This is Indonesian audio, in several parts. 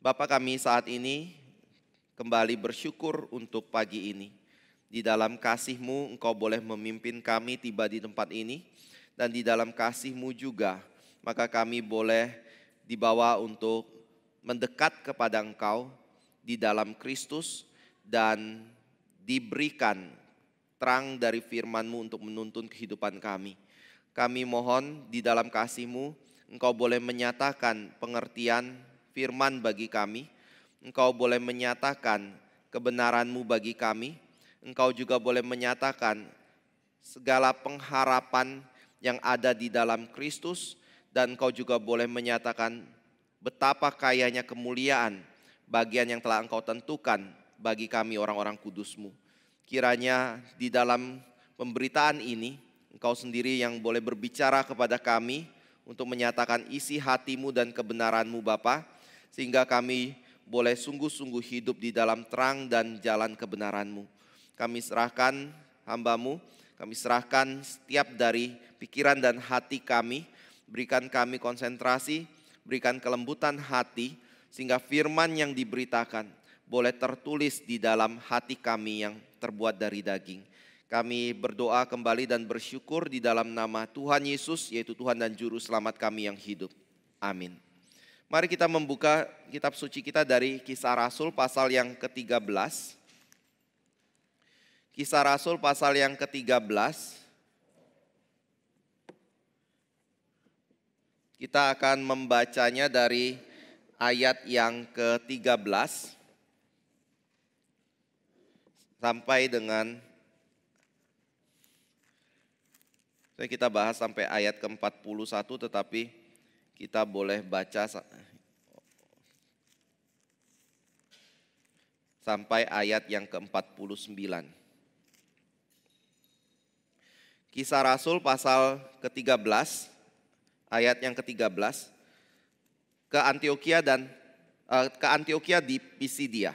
Bapa kami saat ini kembali bersyukur untuk pagi ini. Di dalam kasih-Mu Engkau boleh memimpin kami tiba di tempat ini. Dan di dalam kasih-Mu juga, maka kami boleh dibawa untuk mendekat kepada Engkau di dalam Kristus dan diberikan terang dari firman-Mu untuk menuntun kehidupan kami. Kami mohon di dalam kasih-Mu Engkau boleh menyatakan pengertian firman bagi kami. Engkau boleh menyatakan kebenaran-Mu bagi kami. Engkau juga boleh menyatakan segala pengharapan yang ada di dalam Kristus. Dan Engkau juga boleh menyatakan betapa kayanya kemuliaan bagian yang telah Engkau tentukan bagi kami orang-orang kudus-Mu. Kiranya di dalam pemberitaan ini Engkau sendiri yang boleh berbicara kepada kami untuk menyatakan isi hati-Mu dan kebenaran-Mu Bapa, sehingga kami boleh sungguh-sungguh hidup di dalam terang dan jalan kebenaran-Mu. Kami serahkan hamba-Mu, kami serahkan setiap dari pikiran dan hati kami, berikan kami konsentrasi, berikan kelembutan hati, sehingga firman yang diberitakan boleh tertulis di dalam hati kami yang terbuat dari daging. Kami berdoa kembali dan bersyukur di dalam nama Tuhan Yesus, yaitu Tuhan dan Juru Selamat kami yang hidup. Amin. Mari kita membuka kitab suci kita dari Kisah Rasul pasal yang ke-13. Kisah Rasul pasal yang ke-13. Kita akan membacanya dari ayat yang ke-13 sampai dengan kita bahas sampai ayat ke-41, tetapi kita boleh baca sampai ayat yang ke-49. Kisah Rasul pasal ke-13, ayat yang ke-13, ke Antiokhia di Pisidia.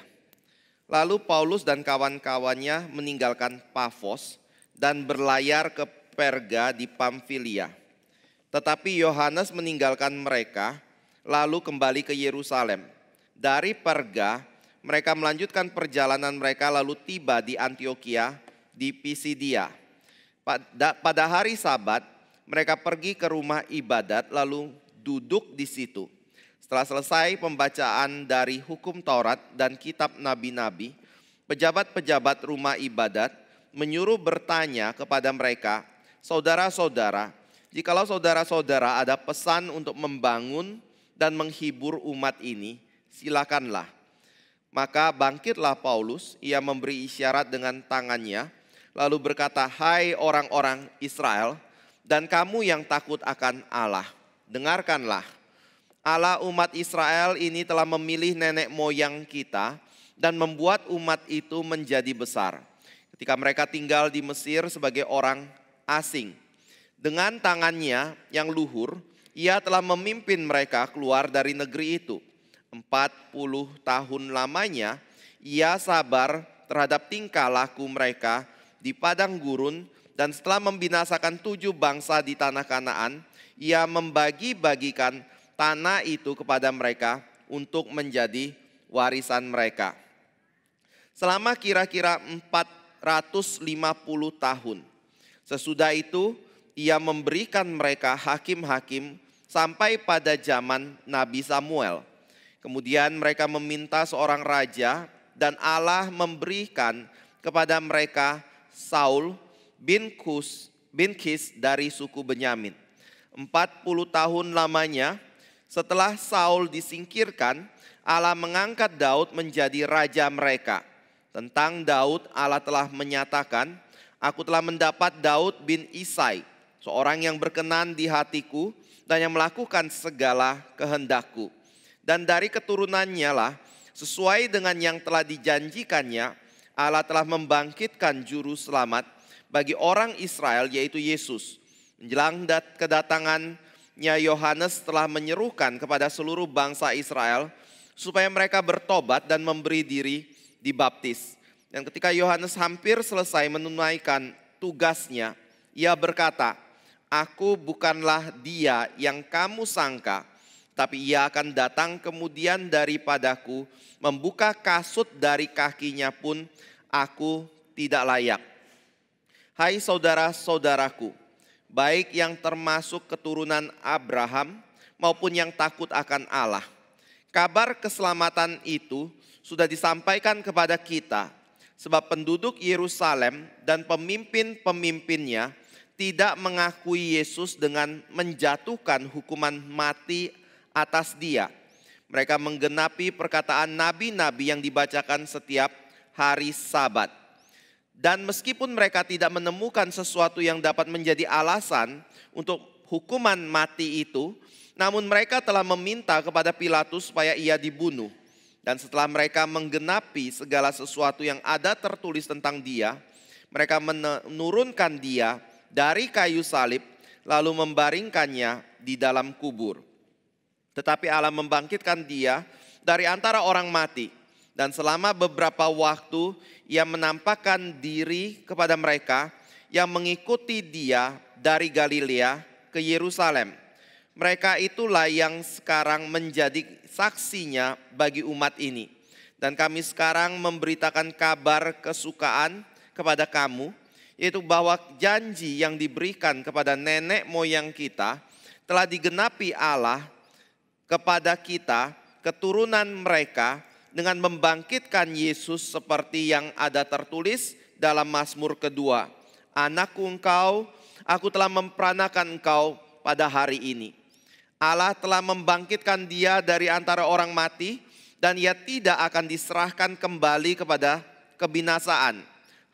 Lalu Paulus dan kawan-kawannya meninggalkan Pafos dan berlayar ke Perga di Pamfilia. Tetapi Yohanes meninggalkan mereka lalu kembali ke Yerusalem. Dari Perga mereka melanjutkan perjalanan mereka lalu tiba di Antiokhia di Pisidia. Pada hari Sabat mereka pergi ke rumah ibadat lalu duduk di situ. Setelah selesai pembacaan dari hukum Taurat dan kitab nabi-nabi, pejabat-pejabat rumah ibadat menyuruh bertanya kepada mereka, "Saudara-saudara, jikalau saudara-saudara ada pesan untuk membangun dan menghibur umat ini, silakanlah." Maka bangkitlah Paulus, ia memberi isyarat dengan tangannya, lalu berkata, "Hai orang-orang Israel, dan kamu yang takut akan Allah, dengarkanlah. Allah umat Israel ini telah memilih nenek moyang kita dan membuat umat itu menjadi besar. Ketika mereka tinggal di Mesir sebagai orang asing. Dengan tangannya yang luhur, ia telah memimpin mereka keluar dari negeri itu. 40 tahun lamanya, ia sabar terhadap tingkah laku mereka di padang gurun, dan setelah membinasakan 7 bangsa di tanah Kanaan, ia membagi-bagikan tanah itu kepada mereka untuk menjadi warisan mereka. Selama kira-kira 450 tahun. Sesudah itu ia memberikan mereka hakim-hakim sampai pada zaman Nabi Samuel. Kemudian mereka meminta seorang raja dan Allah memberikan kepada mereka Saul bin Kis dari suku Benyamin. 40 tahun lamanya setelah Saul disingkirkan, Allah mengangkat Daud menjadi raja mereka. Tentang Daud Allah telah menyatakan, "Aku telah mendapat Daud bin Isai, seorang yang berkenan di hatiku dan yang melakukan segala kehendakku. Dan dari keturunannya lah, sesuai dengan yang telah dijanjikannya, Allah telah membangkitkan juru selamat bagi orang Israel, yaitu Yesus. Menjelang kedatangannya Yohanes telah menyerukan kepada seluruh bangsa Israel supaya mereka bertobat dan memberi diri dibaptis. Dan ketika Yohanes hampir selesai menunaikan tugasnya, ia berkata, 'Aku bukanlah dia yang kamu sangka, tapi ia akan datang kemudian daripadaku, membuka kasut dari kakinya pun aku tidak layak. Hai saudara-saudaraku, baik yang termasuk keturunan Abraham maupun yang takut akan Allah, kabar keselamatan itu sudah disampaikan kepada kita, sebab penduduk Yerusalem dan pemimpin-pemimpinnya tidak mengakui Yesus dengan menjatuhkan hukuman mati atas dia. Mereka menggenapi perkataan nabi-nabi yang dibacakan setiap hari Sabat. Dan meskipun mereka tidak menemukan sesuatu yang dapat menjadi alasan untuk hukuman mati itu, namun mereka telah meminta kepada Pilatus supaya ia dibunuh. Dan setelah mereka menggenapi segala sesuatu yang ada tertulis tentang dia, mereka menurunkan dia dari kayu salib, lalu membaringkannya di dalam kubur. Tetapi Allah membangkitkan dia dari antara orang mati, dan selama beberapa waktu ia menampakkan diri kepada mereka yang mengikuti dia dari Galilea ke Yerusalem. Mereka itulah yang sekarang menjadi saksinya bagi umat ini. Dan kami sekarang memberitakan kabar kesukaan kepada kamu, yaitu bahwa janji yang diberikan kepada nenek moyang kita telah digenapi Allah kepada kita, keturunan mereka, dengan membangkitkan Yesus seperti yang ada tertulis dalam Mazmur kedua. Anakku engkau, aku telah memperanakan engkau pada hari ini. Allah telah membangkitkan dia dari antara orang mati, dan ia tidak akan diserahkan kembali kepada kebinasaan.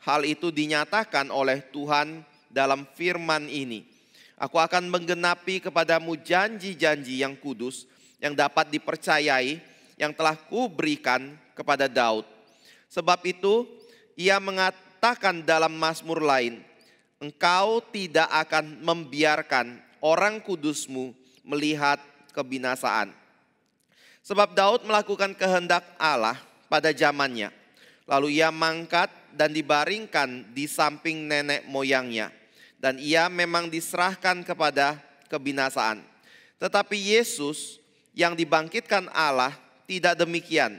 Hal itu dinyatakan oleh Tuhan dalam firman ini. Aku akan menggenapi kepadamu janji-janji yang kudus, yang dapat dipercayai, yang telah kuberikan kepada Daud. Sebab itu ia mengatakan dalam Mazmur lain, engkau tidak akan membiarkan orang kudusmu melihat kebinasaan. Sebab Daud melakukan kehendak Allah pada zamannya. Lalu ia mangkat dan dibaringkan di samping nenek moyangnya. Dan ia memang diserahkan kepada kebinasaan. Tetapi Yesus yang dibangkitkan Allah tidak demikian.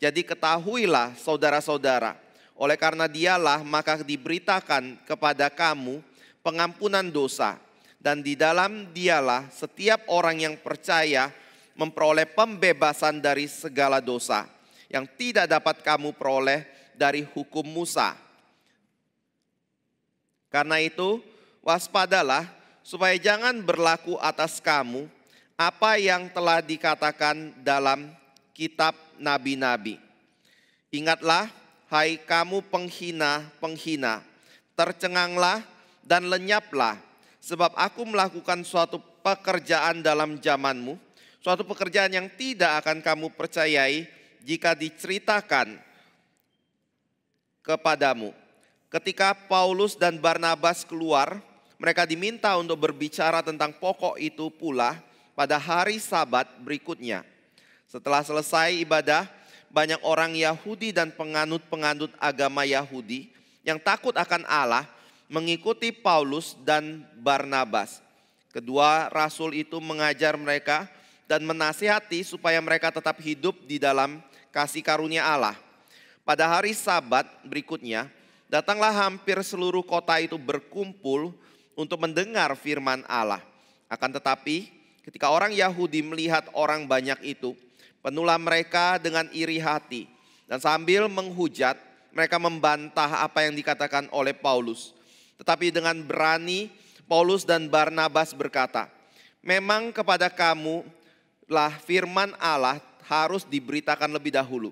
Jadi ketahuilah saudara-saudara, oleh karena dialah maka diberitakan kepada kamu pengampunan dosa. Dan di dalam dialah setiap orang yang percaya memperoleh pembebasan dari segala dosa yang tidak dapat kamu peroleh dari hukum Musa. Karena itu, waspadalah supaya jangan berlaku atas kamu apa yang telah dikatakan dalam kitab nabi-nabi. Ingatlah, hai kamu penghina-penghina, tercenganglah dan lenyaplah, sebab aku melakukan suatu pekerjaan dalam zamanmu, suatu pekerjaan yang tidak akan kamu percayai jika diceritakan kepadamu. Ketika Paulus dan Barnabas keluar, mereka diminta untuk berbicara tentang pokok itu pula pada hari Sabat berikutnya. Setelah selesai ibadah, banyak orang Yahudi dan penganut-penganut agama Yahudi yang takut akan Allah mengikuti Paulus dan Barnabas. Kedua rasul itu mengajar mereka dan menasihati supaya mereka tetap hidup di dalam kasih karunia Allah. Pada hari Sabat berikutnya, datanglah hampir seluruh kota itu berkumpul untuk mendengar firman Allah. Akan tetapi, ketika orang Yahudi melihat orang banyak itu, penuhlah mereka dengan iri hati. Dan sambil menghujat, mereka membantah apa yang dikatakan oleh Paulus. Tetapi dengan berani, Paulus dan Barnabas berkata, memang kepada kamu lah firman Allah harus diberitakan lebih dahulu.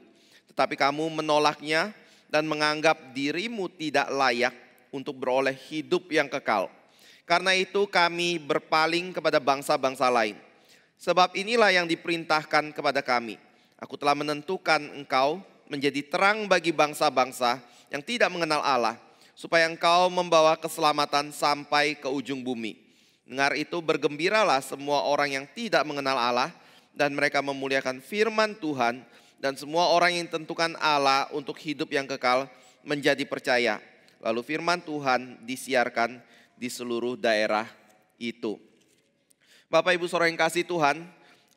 Tetapi kamu menolaknya dan menganggap dirimu tidak layak untuk beroleh hidup yang kekal. Karena itu kami berpaling kepada bangsa-bangsa lain. Sebab inilah yang diperintahkan kepada kami. Aku telah menentukan engkau menjadi terang bagi bangsa-bangsa yang tidak mengenal Allah, supaya engkau membawa keselamatan sampai ke ujung bumi. Dengar itu, bergembiralah semua orang yang tidak mengenal Allah, dan mereka memuliakan firman Tuhan, dan semua orang yang tentukan Allah untuk hidup yang kekal menjadi percaya. Lalu firman Tuhan disiarkan di seluruh daerah itu. Bapak Ibu Saudara yang kasih Tuhan,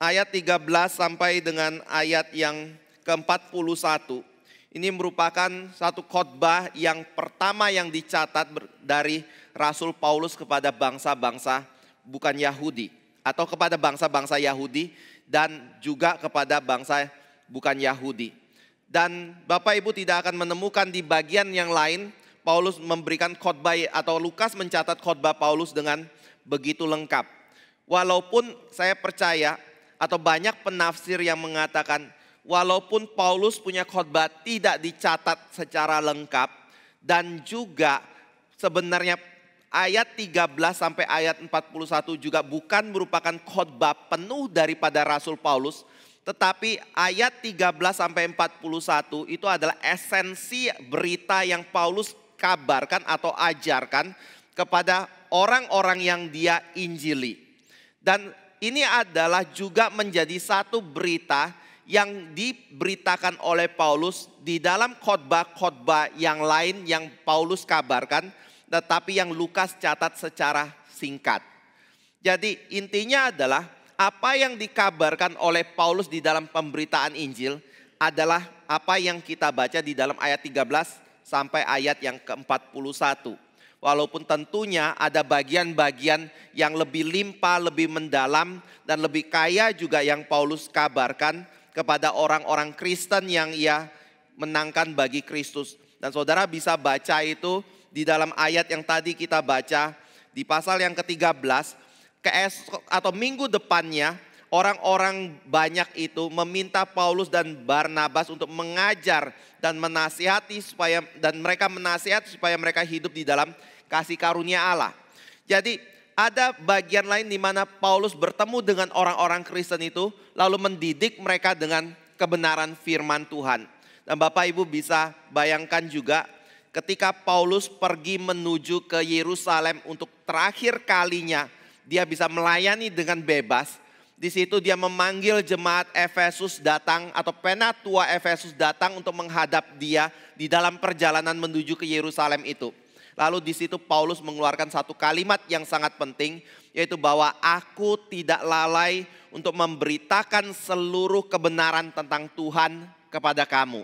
ayat 13 sampai dengan ayat yang ke-41. Ini merupakan satu khotbah yang pertama yang dicatat dari Rasul Paulus kepada bangsa-bangsa bukan Yahudi, atau kepada bangsa-bangsa Yahudi dan juga kepada bangsa bukan Yahudi. Dan Bapak Ibu tidak akan menemukan di bagian yang lain Paulus memberikan khotbah, atau Lukas mencatat khotbah Paulus dengan begitu lengkap. Walaupun saya percaya atau banyak penafsir yang mengatakan walaupun Paulus punya khotbah tidak dicatat secara lengkap, dan juga sebenarnya ayat 13 sampai ayat 41 juga bukan merupakan khotbah penuh daripada Rasul Paulus, tetapi ayat 13 sampai 41 itu adalah esensi berita yang Paulus kabarkan atau ajarkan kepada orang-orang yang dia injili. Dan ini adalah juga menjadi satu berita yang diberitakan oleh Paulus di dalam khotbah-khotbah yang lain yang Paulus kabarkan, tetapi yang Lukas catat secara singkat. Jadi intinya adalah apa yang dikabarkan oleh Paulus di dalam pemberitaan Injil adalah apa yang kita baca di dalam ayat 13 sampai ayat yang ke-41. Walaupun tentunya ada bagian-bagian yang lebih limpah, lebih mendalam, dan lebih kaya juga yang Paulus kabarkan kepada orang-orang Kristen yang ia menangkan bagi Kristus. Dan saudara bisa baca itu di dalam ayat yang tadi kita baca di pasal yang ke-13, atau minggu depannya orang-orang banyak itu meminta Paulus dan Barnabas untuk mengajar dan menasihati mereka menasihati supaya mereka hidup di dalam kasih karunia Allah. Jadi ada bagian lain di mana Paulus bertemu dengan orang-orang Kristen itu lalu mendidik mereka dengan kebenaran firman Tuhan. Dan Bapak Ibu bisa bayangkan juga ketika Paulus pergi menuju ke Yerusalem untuk terakhir kalinya dia bisa melayani dengan bebas. Di situ dia memanggil jemaat Efesus datang, atau penatua Efesus datang untuk menghadap dia di dalam perjalanan menuju ke Yerusalem itu. Lalu di situ Paulus mengeluarkan satu kalimat yang sangat penting, yaitu bahwa aku tidak lalai untuk memberitakan seluruh kebenaran tentang Tuhan kepada kamu.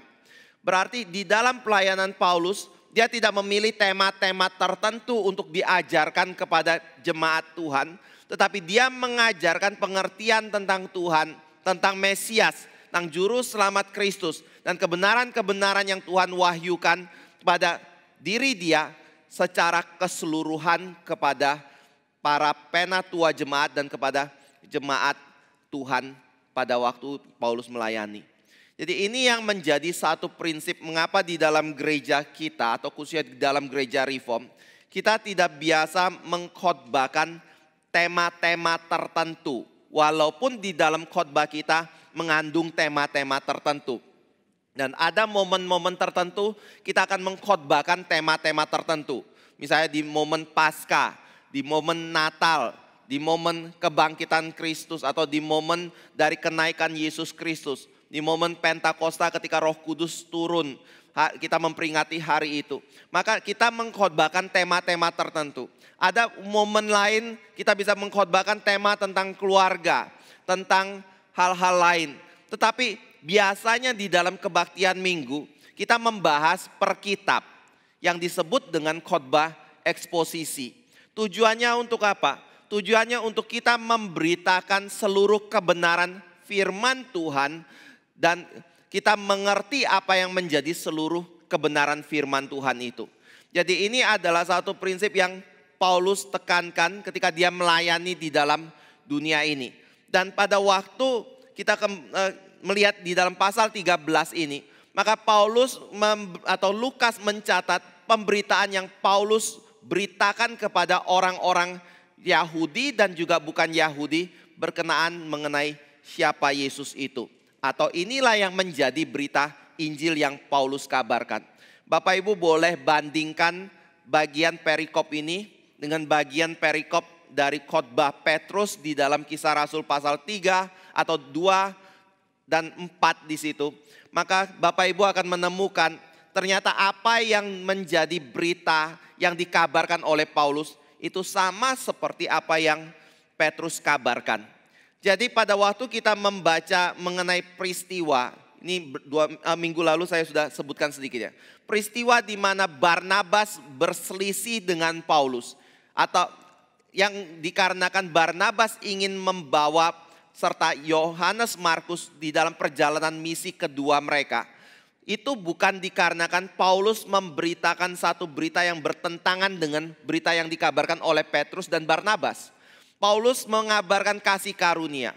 Berarti di dalam pelayanan Paulus, dia tidak memilih tema-tema tertentu untuk diajarkan kepada jemaat Tuhan, tetapi dia mengajarkan pengertian tentang Tuhan, tentang Mesias, tentang Juru Selamat Kristus, dan kebenaran-kebenaran yang Tuhan wahyukan kepada diri dia secara keseluruhan kepada para penatua jemaat dan kepada jemaat Tuhan pada waktu Paulus melayani. Jadi ini yang menjadi satu prinsip mengapa di dalam gereja kita, atau khususnya di dalam gereja Reform, kita tidak biasa mengkhotbahkan tema-tema tertentu. Walaupun di dalam khotbah kita mengandung tema-tema tertentu. Dan ada momen-momen tertentu kita akan mengkhotbahkan tema-tema tertentu. Misalnya di momen Paskah, di momen Natal, di momen kebangkitan Kristus, atau di momen dari kenaikan Yesus Kristus. Di momen Pentakosta ketika Roh Kudus turun, kita memperingati hari itu. Maka kita mengkhotbahkan tema-tema tertentu. Ada momen lain kita bisa mengkhotbahkan tema tentang keluarga, tentang hal-hal lain. Tetapi biasanya di dalam kebaktian minggu kita membahas per kitab yang disebut dengan khotbah eksposisi. Tujuannya untuk apa? Tujuannya untuk kita memberitakan seluruh kebenaran firman Tuhan dan kita mengerti apa yang menjadi seluruh kebenaran firman Tuhan itu. Jadi ini adalah satu prinsip yang Paulus tekankan ketika dia melayani di dalam dunia ini. Dan pada waktu kita melihat di dalam pasal 13 ini, maka Paulus atau Lukas mencatat pemberitaan yang Paulus beritakan kepada orang-orang Yahudi dan juga bukan Yahudi berkenaan mengenai siapa Yesus itu. Atau inilah yang menjadi berita Injil yang Paulus kabarkan. Bapak Ibu boleh bandingkan bagian perikop ini dengan bagian perikop dari khotbah Petrus di dalam Kisah Rasul pasal 3 atau 2 dan 4 di situ. Maka Bapak Ibu akan menemukan ternyata apa yang menjadi berita yang dikabarkan oleh Paulus itu sama seperti apa yang Petrus kabarkan. Jadi pada waktu kita membaca mengenai peristiwa, ini minggu lalu saya sudah sebutkan sedikit ya. Peristiwa di mana Barnabas berselisih dengan Paulus. Atau yang dikarenakan Barnabas ingin membawa serta Yohanes Markus di dalam perjalanan misi kedua mereka. Itu bukan dikarenakan Paulus memberitakan satu berita yang bertentangan dengan berita yang dikabarkan oleh Petrus dan Barnabas. Paulus mengabarkan kasih karunia.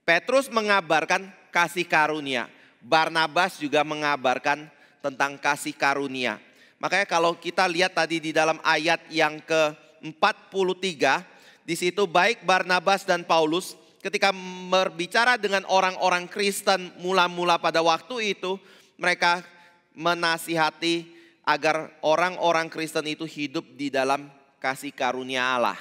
Petrus mengabarkan kasih karunia. Barnabas juga mengabarkan tentang kasih karunia. Makanya kalau kita lihat tadi di dalam ayat yang ke-43, di situ baik Barnabas dan Paulus ketika berbicara dengan orang-orang Kristen mula-mula pada waktu itu, mereka menasihati agar orang-orang Kristen itu hidup di dalam kasih karunia Allah.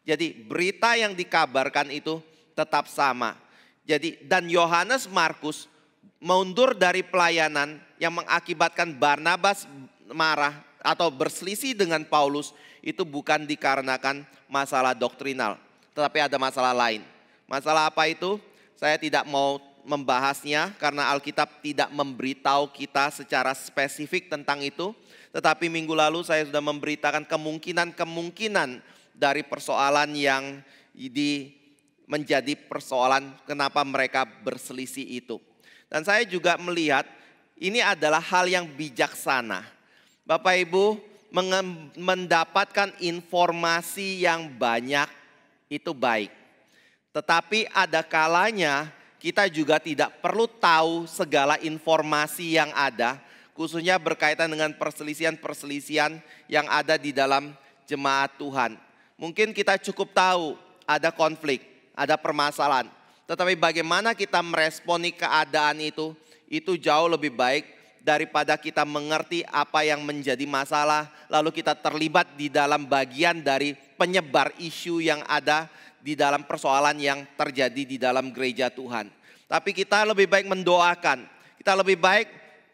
Jadi berita yang dikabarkan itu tetap sama. Jadi dan Yohanes Markus mundur dari pelayanan yang mengakibatkan Barnabas marah atau berselisih dengan Paulus itu bukan dikarenakan masalah doktrinal, tetapi ada masalah lain. Masalah apa itu? Saya tidak mau membahasnya karena Alkitab tidak memberitahu kita secara spesifik tentang itu. Tetapi minggu lalu saya sudah memberitakan kemungkinan dari persoalan yang menjadi persoalan kenapa mereka berselisih itu. Dan saya juga melihat ini adalah hal yang bijaksana. Bapak Ibu mendapatkan informasi yang banyak itu baik. Tetapi ada kalanya kita juga tidak perlu tahu segala informasi yang ada, khususnya berkaitan dengan perselisihan-perselisihan yang ada di dalam jemaat Tuhan. Mungkin kita cukup tahu ada konflik, ada permasalahan. Tetapi bagaimana kita meresponi keadaan itu jauh lebih baik daripada kita mengerti apa yang menjadi masalah, lalu kita terlibat di dalam bagian dari penyebar isu yang ada di dalam persoalan yang terjadi di dalam gereja Tuhan. Tapi kita lebih baik mendoakan, kita lebih baik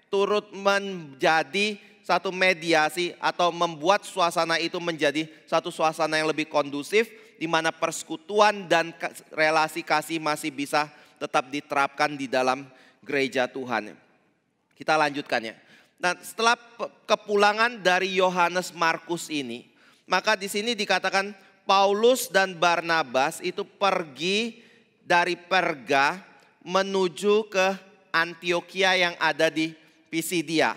turut menjadi satu mediasi atau membuat suasana itu menjadi satu suasana yang lebih kondusif, di mana persekutuan dan relasi kasih masih bisa tetap diterapkan di dalam gereja Tuhan. Kita lanjutkan ya. Nah, setelah kepulangan dari Yohanes Markus ini, maka di sini dikatakan Paulus dan Barnabas itu pergi dari Perga menuju ke Antiokhia yang ada di Pisidia.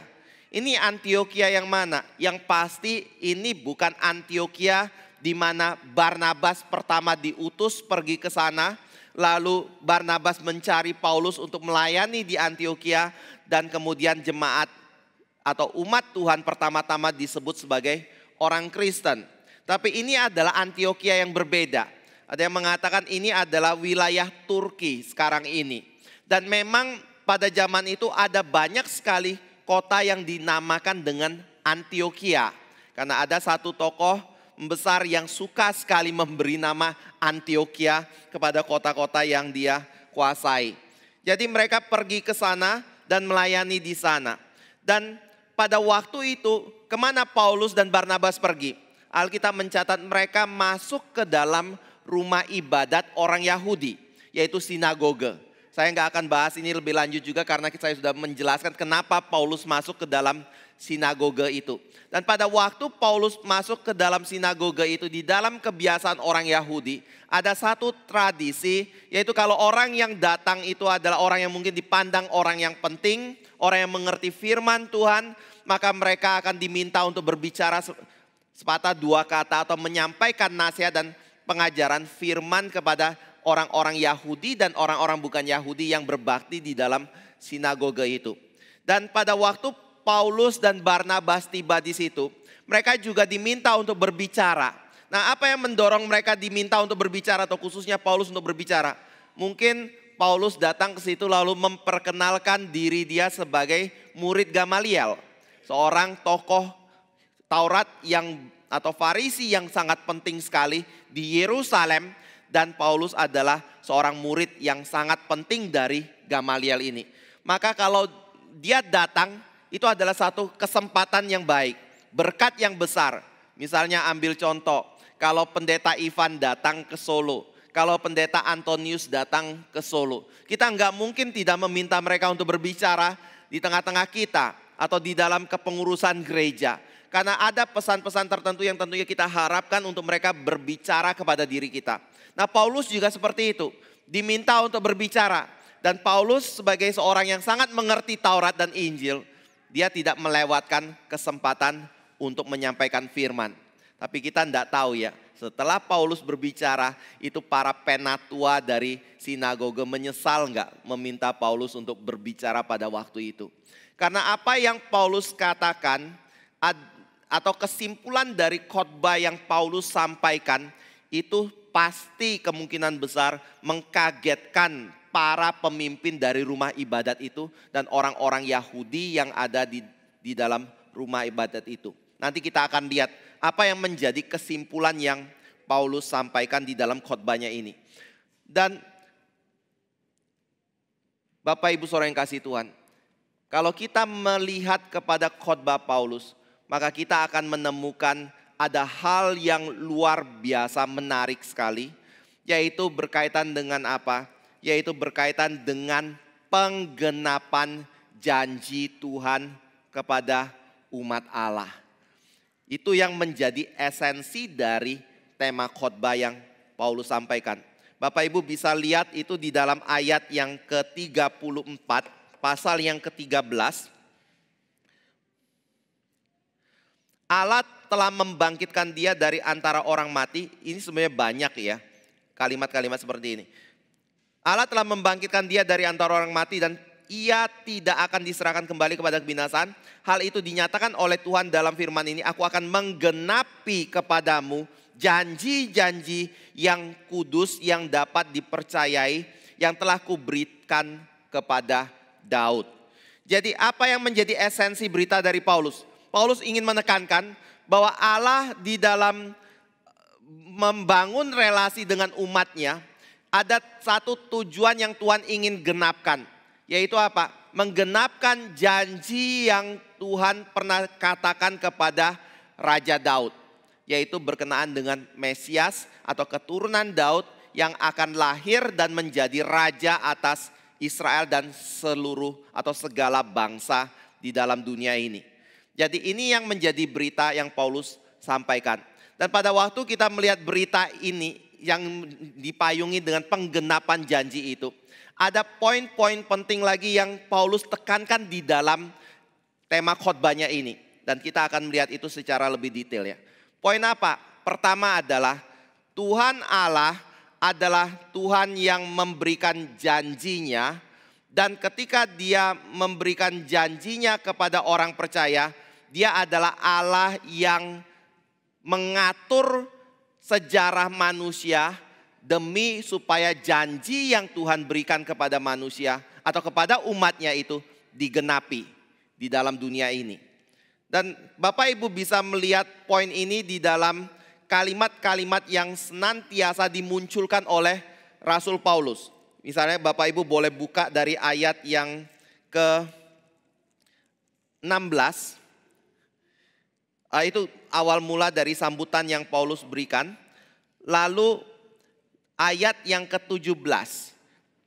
Ini Antiokhia yang mana? Yang pasti ini bukan Antiokhia di mana Barnabas pertama diutus pergi ke sana. Lalu Barnabas mencari Paulus untuk melayani di Antiokhia. Dan kemudian jemaat atau umat Tuhan pertama-tama disebut sebagai orang Kristen. Tapi ini adalah Antiokhia yang berbeda. Ada yang mengatakan ini adalah wilayah Turki sekarang ini. Dan memang pada zaman itu ada banyak sekali kota yang dinamakan dengan Antiokhia. Karena ada satu tokoh besar yang suka sekali memberi nama Antiokhia kepada kota-kota yang dia kuasai. Jadi mereka pergi ke sana dan melayani di sana. Dan pada waktu itu kemana Paulus dan Barnabas pergi? Alkitab mencatat mereka masuk ke dalam rumah ibadat orang Yahudi, yaitu sinagoge. Saya nggak akan bahas ini lebih lanjut juga karena saya sudah menjelaskan kenapa Paulus masuk ke dalam sinagoge itu. Dan pada waktu Paulus masuk ke dalam sinagoge itu, di dalam kebiasaan orang Yahudi, ada satu tradisi, yaitu kalau orang yang datang itu adalah orang yang mungkin dipandang orang yang penting, orang yang mengerti firman Tuhan, maka mereka akan diminta untuk berbicara sepatah dua kata atau menyampaikan nasihat dan pengajaran firman kepada orang-orang Yahudi dan orang-orang bukan Yahudi yang berbakti di dalam sinagoge itu. Dan pada waktu Paulus dan Barnabas tiba di situ, mereka juga diminta untuk berbicara. Nah, apa yang mendorong mereka diminta untuk berbicara atau khususnya Paulus untuk berbicara? Mungkin Paulus datang ke situ lalu memperkenalkan diri dia sebagai murid Gamaliel, seorang tokoh Taurat atau Farisi yang sangat penting sekali di Yerusalem. Dan Paulus adalah seorang murid yang sangat penting dari Gamaliel ini. Maka kalau dia datang, itu adalah satu kesempatan yang baik, berkat yang besar. Misalnya ambil contoh, kalau pendeta Ivan datang ke Solo, kalau pendeta Antonius datang ke Solo. Kita nggak mungkin tidak meminta mereka untuk berbicara di tengah-tengah kita atau di dalam kepengurusan gereja. Karena ada pesan-pesan tertentu yang tentunya kita harapkan untuk mereka berbicara kepada diri kita. Nah, Paulus juga seperti itu, diminta untuk berbicara. Dan Paulus sebagai seorang yang sangat mengerti Taurat dan Injil, dia tidak melewatkan kesempatan untuk menyampaikan firman. Tapi kita tidak tahu ya, setelah Paulus berbicara, itu para penatua dari sinagoge menyesal enggak meminta Paulus untuk berbicara pada waktu itu. Karena apa yang Paulus katakan atau kesimpulan dari khotbah yang Paulus sampaikan itu pasti kemungkinan besar mengkagetkan para pemimpin dari rumah ibadat itu dan orang-orang Yahudi yang ada di dalam rumah ibadat itu. Nanti kita akan lihat apa yang menjadi kesimpulan yang Paulus sampaikan di dalam khotbahnya ini. Dan Bapak Ibu Saudara yang kasih Tuhan, kalau kita melihat kepada khotbah Paulus, maka kita akan menemukan ada hal yang luar biasa menarik sekali, yaitu berkaitan dengan apa? Yaitu berkaitan dengan penggenapan janji Tuhan kepada umat Allah. Itu yang menjadi esensi dari tema khotbah yang Paulus sampaikan. Bapak Ibu bisa lihat itu di dalam ayat yang ke-34, pasal yang ke-13. Allah telah membangkitkan dia dari antara orang mati. Ini sebenarnya banyak ya kalimat-kalimat seperti ini. Allah telah membangkitkan dia dari antara orang mati dan ia tidak akan diserahkan kembali kepada kebinasaan. Hal itu dinyatakan oleh Tuhan dalam firman ini. Aku akan menggenapi kepadamu janji-janji yang kudus yang dapat dipercayai yang telah kuberikan kepada Daud. Jadi apa yang menjadi esensi berita dari Paulus? Paulus ingin menekankan bahwa Allah di dalam membangun relasi dengan umatnya ada satu tujuan yang Tuhan ingin genapkan. Yaitu apa? Menggenapkan janji yang Tuhan pernah katakan kepada Raja Daud. Yaitu berkenaan dengan Mesias atau keturunan Daud yang akan lahir dan menjadi raja atas Israel dan seluruh atau segala bangsa di dalam dunia ini. Jadi ini yang menjadi berita yang Paulus sampaikan. Dan pada waktu kita melihat berita ini yang dipayungi dengan penggenapan janji itu, ada poin-poin penting lagi yang Paulus tekankan di dalam tema khotbahnya ini. Dan kita akan melihat itu secara lebih detail ya. Poin apa? Pertama adalah Tuhan Allah adalah Tuhan yang memberikan janjinya. Dan ketika dia memberikan janjinya kepada orang percaya, dia adalah Allah yang mengatur sejarah manusia demi supaya janji yang Tuhan berikan kepada manusia atau kepada umatnya itu digenapi di dalam dunia ini. Dan Bapak Ibu bisa melihat poin ini di dalam kalimat-kalimat yang senantiasa dimunculkan oleh Rasul Paulus. Misalnya Bapak Ibu boleh buka dari ayat yang ke-16. Itu awal mula dari sambutan yang Paulus berikan. Lalu ayat yang ke-17,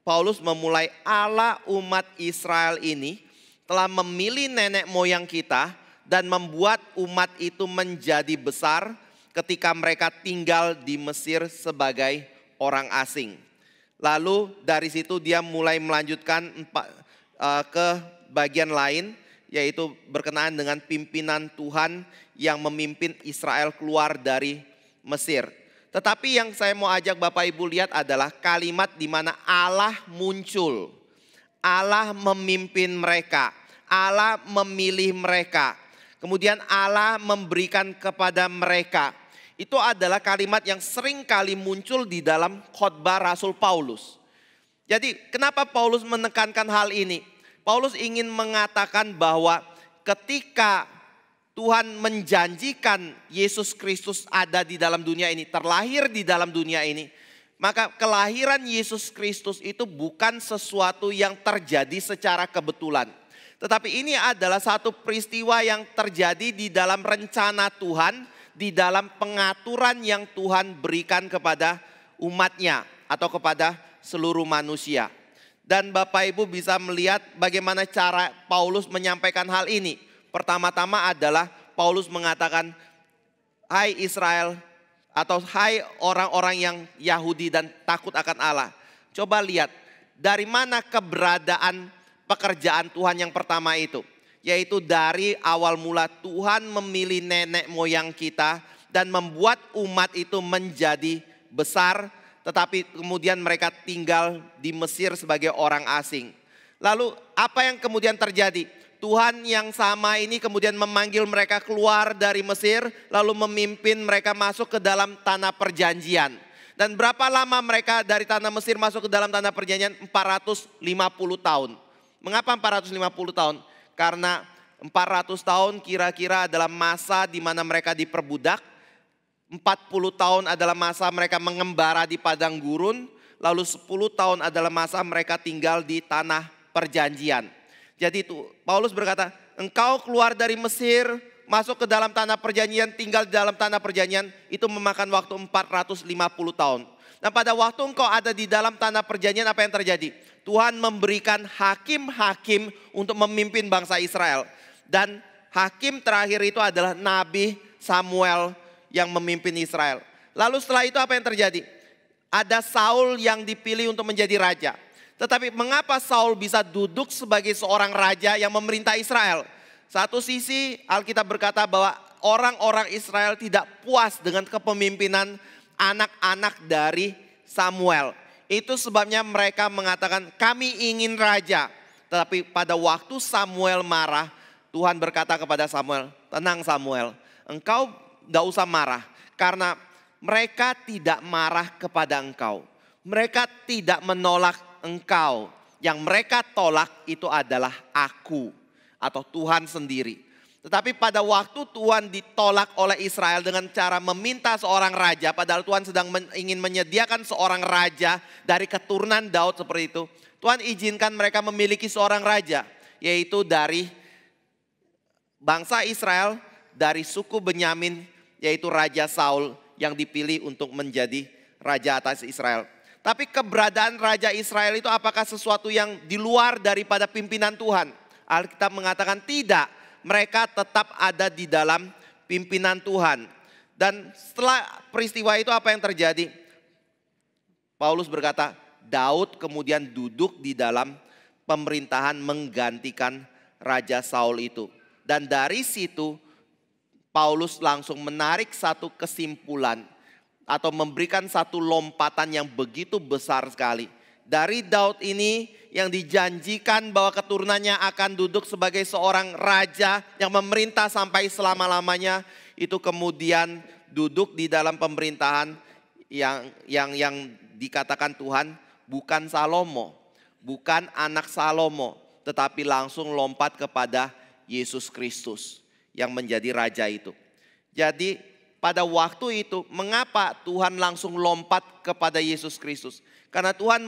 Paulus memulai, Allah umat Israel ini telah memilih nenek moyang kita dan membuat umat itu menjadi besar ketika mereka tinggal di Mesir sebagai orang asing. Lalu dari situ dia mulai melanjutkan ke bagian lain, yaitu berkenaan dengan pimpinan Tuhan yang memimpin Israel keluar dari Mesir. Tetapi yang saya mau ajak Bapak Ibu lihat adalah kalimat di mana Allah muncul. Allah memimpin mereka. Allah memilih mereka. Kemudian Allah memberikan kepada mereka. Itu adalah kalimat yang sering kali muncul di dalam khotbah Rasul Paulus. Jadi kenapa Paulus menekankan hal ini? Paulus ingin mengatakan bahwa ketika Tuhan menjanjikan Yesus Kristus ada di dalam dunia ini, terlahir di dalam dunia ini, maka kelahiran Yesus Kristus itu bukan sesuatu yang terjadi secara kebetulan. Tetapi ini adalah satu peristiwa yang terjadi di dalam rencana Tuhan, di dalam pengaturan yang Tuhan berikan kepada umatnya. atau kepada seluruh manusia. Dan Bapak Ibu bisa melihat bagaimana cara Paulus menyampaikan hal ini. Pertama-tama adalah Paulus mengatakan, hai Israel, atau hai orang-orang yang Yahudi dan takut akan Allah. Coba lihat dari mana keberadaan pekerjaan Tuhan yang pertama itu. Yaitu dari awal mula Tuhan memilih nenek moyang kita dan membuat umat itu menjadi besar. Tetapi kemudian mereka tinggal di Mesir sebagai orang asing. Lalu apa yang kemudian terjadi? Tuhan yang sama ini kemudian memanggil mereka keluar dari Mesir. Lalu memimpin mereka masuk ke dalam tanah perjanjian. Dan berapa lama mereka dari tanah Mesir masuk ke dalam tanah perjanjian? 450 tahun. Mengapa 450 tahun? Karena 400 tahun kira-kira adalah masa di mana mereka diperbudak. 40 tahun adalah masa mereka mengembara di padang gurun. Lalu 10 tahun adalah masa mereka tinggal di tanah perjanjian. Jadi itu Paulus berkata, engkau keluar dari Mesir, masuk ke dalam tanah perjanjian, tinggal di dalam tanah perjanjian, itu memakan waktu 450 tahun. Dan pada waktu engkau ada di dalam tanah perjanjian, apa yang terjadi? Tuhan memberikan hakim-hakim untuk memimpin bangsa Israel. Dan hakim terakhir itu adalah Nabi Samuel yang memimpin Israel. Lalu setelah itu apa yang terjadi? Ada Saul yang dipilih untuk menjadi raja. Tetapi mengapa Saul bisa duduk sebagai seorang raja yang memerintah Israel? Satu sisi Alkitab berkata bahwa orang-orang Israel tidak puas dengan kepemimpinan anak-anak dari Samuel. Itu sebabnya mereka mengatakan kami ingin raja. Tetapi pada waktu Samuel marah, Tuhan berkata kepada Samuel, tenang Samuel, engkau gak usah marah. Karena mereka tidak marah kepada engkau. Mereka tidak menolak engkau. Yang mereka tolak itu adalah aku atau Tuhan sendiri. Tetapi pada waktu Tuhan ditolak oleh Israel dengan cara meminta seorang raja. Padahal Tuhan sedang ingin menyediakan seorang raja dari keturunan Daud seperti itu. Tuhan izinkan mereka memiliki seorang raja. Yaitu dari bangsa Israel, dari suku Benyamin, yaitu Raja Saul yang dipilih untuk menjadi raja atas Israel. Tapi keberadaan Raja Israel itu apakah sesuatu yang di luar daripada pimpinan Tuhan? Alkitab mengatakan tidak. Mereka tetap ada di dalam pimpinan Tuhan. Dan setelah peristiwa itu apa yang terjadi? Paulus berkata, Daud kemudian duduk di dalam pemerintahan menggantikan Raja Saul itu. Dan dari situ Paulus langsung menarik satu kesimpulan atau memberikan satu lompatan yang begitu besar sekali. Dari Daud ini yang dijanjikan bahwa keturunannya akan duduk sebagai seorang raja yang memerintah sampai selama-lamanya, itu kemudian duduk di dalam pemerintahan yang dikatakan Tuhan bukan Salomo, bukan anak Salomo, tetapi langsung lompat kepada Yesus Kristus yang menjadi raja itu. Jadi pada waktu itu mengapa Tuhan langsung lompat kepada Yesus Kristus? Karena Tuhan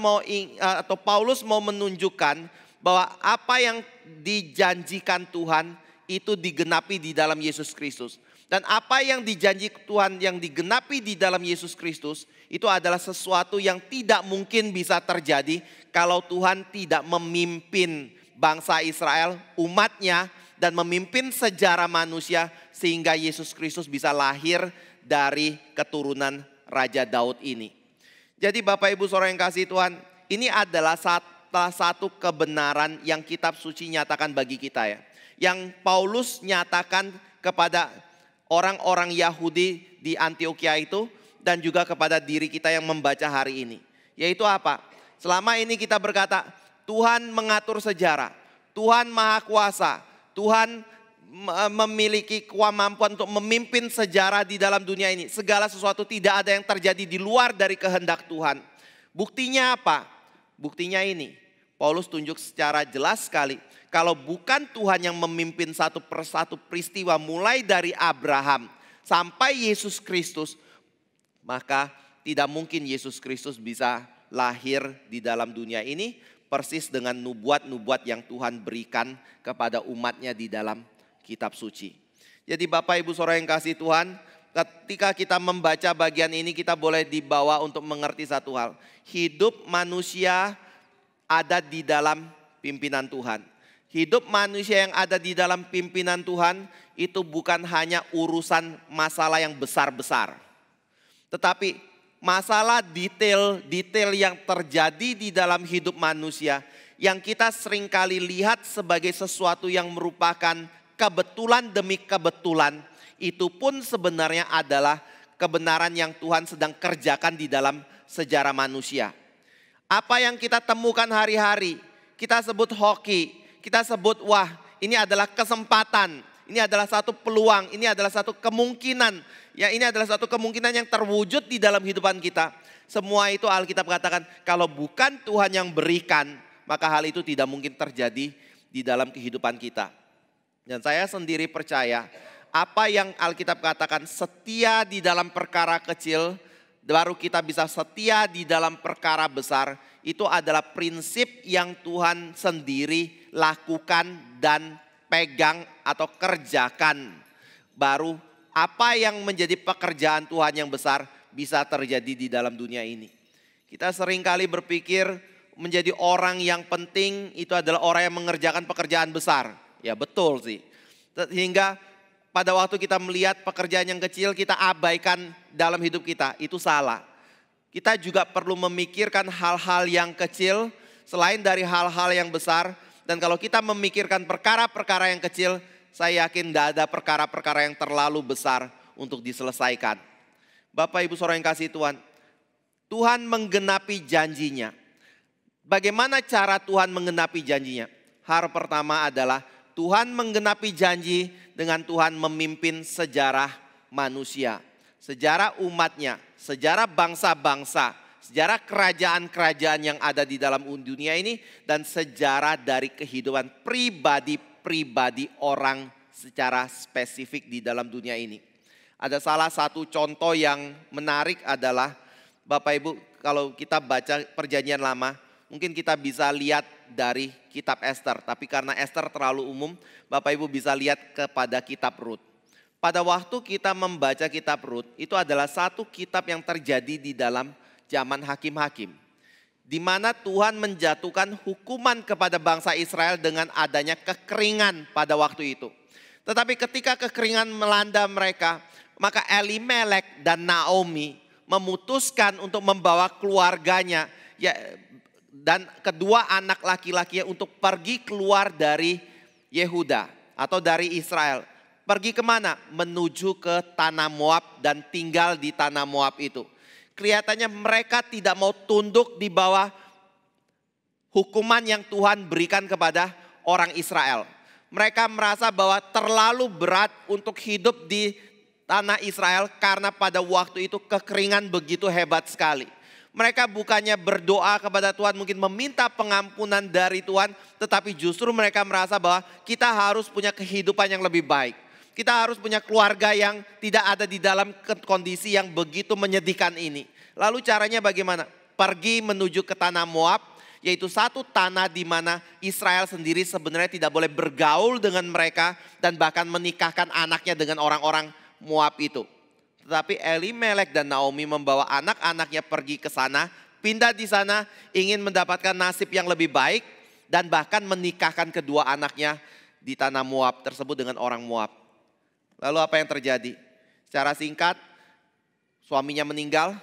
atau Paulus mau menunjukkan bahwa apa yang dijanjikan Tuhan itu digenapi di dalam Yesus Kristus. Dan apa yang dijanji Tuhan yang digenapi di dalam Yesus Kristus itu adalah sesuatu yang tidak mungkin bisa terjadi kalau Tuhan tidak memimpin bangsa Israel, umatnya, dan memimpin sejarah manusia sehingga Yesus Kristus bisa lahir dari keturunan Raja Daud ini. Jadi Bapak Ibu Saudara yang kasih Tuhan, ini adalah salah satu kebenaran yang kitab suci nyatakan bagi kita ya. Yang Paulus nyatakan kepada orang-orang Yahudi di Antioquia itu dan juga kepada diri kita yang membaca hari ini. Yaitu apa? Selama ini kita berkata Tuhan mengatur sejarah, Tuhan Maha Kuasa, Tuhan memiliki kemampuan untuk memimpin sejarah di dalam dunia ini. Segala sesuatu tidak ada yang terjadi di luar dari kehendak Tuhan. Buktinya apa? Buktinya ini. Paulus tunjuk secara jelas sekali. Kalau bukan Tuhan yang memimpin satu persatu peristiwa mulai dari Abraham sampai Yesus Kristus, maka tidak mungkin Yesus Kristus bisa lahir di dalam dunia ini. Persis dengan nubuat-nubuat yang Tuhan berikan kepada umatnya di dalam kitab suci. Jadi Bapak Ibu Saudara yang kasih Tuhan, ketika kita membaca bagian ini kita boleh dibawa untuk mengerti satu hal. Hidup manusia ada di dalam pimpinan Tuhan. Hidup manusia yang ada di dalam pimpinan Tuhan itu bukan hanya urusan masalah yang besar-besar. Tetapi masalah detail-detail yang terjadi di dalam hidup manusia yang kita seringkali lihat sebagai sesuatu yang merupakan kebetulan demi kebetulan, itu pun sebenarnya adalah kebenaran yang Tuhan sedang kerjakan di dalam sejarah manusia. Apa yang kita temukan hari-hari, kita sebut hoki, kita sebut wah ini adalah kesempatan, ini adalah satu peluang, ini adalah satu kemungkinan. Ya, ini adalah satu kemungkinan yang terwujud di dalam kehidupan kita. Semua itu Alkitab katakan kalau bukan Tuhan yang berikan, maka hal itu tidak mungkin terjadi di dalam kehidupan kita. Dan saya sendiri percaya apa yang Alkitab katakan setia di dalam perkara kecil, baru kita bisa setia di dalam perkara besar. Itu adalah prinsip yang Tuhan sendiri lakukan dan pegang atau kerjakan. Baru apa yang menjadi pekerjaan Tuhan yang besar bisa terjadi di dalam dunia ini. Kita seringkali berpikir menjadi orang yang penting itu adalah orang yang mengerjakan pekerjaan besar. Ya betul sih. Sehingga pada waktu kita melihat pekerjaan yang kecil kita abaikan dalam hidup kita, itu salah. Kita juga perlu memikirkan hal-hal yang kecil selain dari hal-hal yang besar. Dan kalau kita memikirkan perkara-perkara yang kecil, saya yakin tidak ada perkara-perkara yang terlalu besar untuk diselesaikan. Bapak Ibu Saudara yang kasih Tuhan, Tuhan menggenapi janjinya. Bagaimana cara Tuhan menggenapi janjinya? Hal pertama adalah Tuhan menggenapi janji dengan Tuhan memimpin sejarah manusia. Sejarah umatnya, sejarah bangsa-bangsa, sejarah kerajaan-kerajaan yang ada di dalam dunia ini, dan sejarah dari kehidupan pribadi-pribadi orang secara spesifik di dalam dunia ini. Ada salah satu contoh yang menarik adalah, Bapak Ibu kalau kita baca perjanjian lama, mungkin kita bisa lihat dari kitab Ester, tapi karena Ester terlalu umum, Bapak Ibu bisa lihat kepada kitab Rut. Pada waktu kita membaca kitab Rut, itu adalah satu kitab yang terjadi di dalam zaman hakim-hakim. Di mana Tuhan menjatuhkan hukuman kepada bangsa Israel dengan adanya kekeringan pada waktu itu. Tetapi ketika kekeringan melanda mereka, maka Elimelek dan Naomi memutuskan untuk membawa keluarganya dan kedua anak laki-lakinya untuk pergi keluar dari Yehuda atau dari Israel. Pergi kemana? Menuju ke tanah Moab dan tinggal di tanah Moab itu. Kelihatannya mereka tidak mau tunduk di bawah hukuman yang Tuhan berikan kepada orang Israel. Mereka merasa bahwa terlalu berat untuk hidup di tanah Israel karena pada waktu itu kekeringan begitu hebat sekali. Mereka bukannya berdoa kepada Tuhan, mungkin meminta pengampunan dari Tuhan, tetapi justru mereka merasa bahwa kita harus punya kehidupan yang lebih baik. Kita harus punya keluarga yang tidak ada di dalam kondisi yang begitu menyedihkan ini. Lalu caranya bagaimana? Pergi menuju ke tanah Moab, yaitu satu tanah di mana Israel sendiri sebenarnya tidak boleh bergaul dengan mereka dan bahkan menikahkan anaknya dengan orang-orang Moab itu. Tetapi Elimelek dan Naomi membawa anak-anaknya pergi ke sana, pindah di sana, ingin mendapatkan nasib yang lebih baik dan bahkan menikahkan kedua anaknya di tanah Moab tersebut dengan orang Moab. Lalu apa yang terjadi? Secara singkat, suaminya meninggal,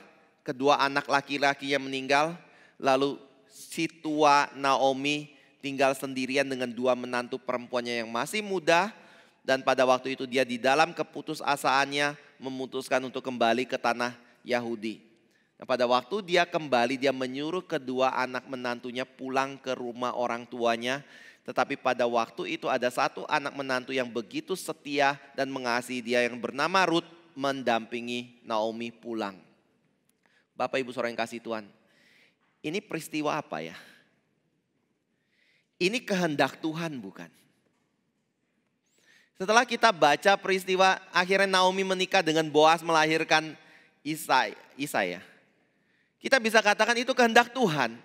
kedua anak laki-lakinya meninggal, lalu si tua Naomi tinggal sendirian dengan dua menantu perempuannya yang masih muda, dan pada waktu itu dia di dalam keputusasaannya memutuskan untuk kembali ke tanah Yahudi. Nah, pada waktu dia kembali, dia menyuruh kedua anak menantunya pulang ke rumah orang tuanya. Tetapi pada waktu itu ada satu anak menantu yang begitu setia dan mengasihi dia yang bernama Rut mendampingi Naomi pulang. Bapak Ibu Saudara yang kasih Tuhan, ini peristiwa apa ya? Ini kehendak Tuhan bukan? Setelah kita baca peristiwa akhirnya Naomi menikah dengan Boas melahirkan Isai. Kita bisa katakan itu kehendak Tuhan.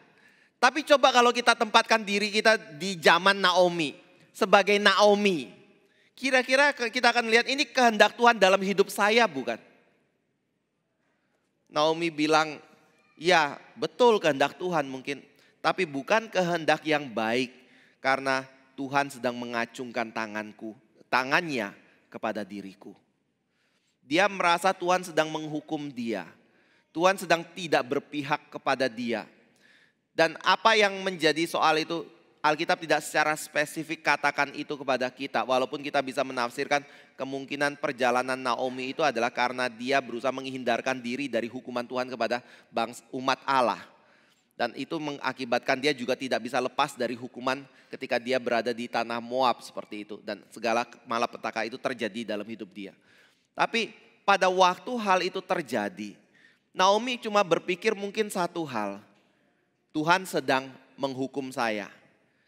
Tapi coba kalau kita tempatkan diri kita di zaman Naomi. Sebagai Naomi. Kira-kira kita akan lihat ini kehendak Tuhan dalam hidup saya bukan? Naomi bilang, ya betul kehendak Tuhan mungkin, tapi bukan kehendak yang baik karena Tuhan sedang mengacungkan tangannya kepada diriku. Dia merasa Tuhan sedang menghukum dia. Tuhan sedang tidak berpihak kepada dia. Dan apa yang menjadi soal itu, Alkitab tidak secara spesifik katakan itu kepada kita. Walaupun kita bisa menafsirkan kemungkinan perjalanan Naomi itu adalah karena dia berusaha menghindarkan diri dari hukuman Tuhan kepada umat Allah. Dan itu mengakibatkan dia juga tidak bisa lepas dari hukuman ketika dia berada di tanah Moab seperti itu. Dan segala malapetaka itu terjadi dalam hidup dia. Tapi pada waktu hal itu terjadi, Naomi cuma berpikir mungkin satu hal. Tuhan sedang menghukum saya.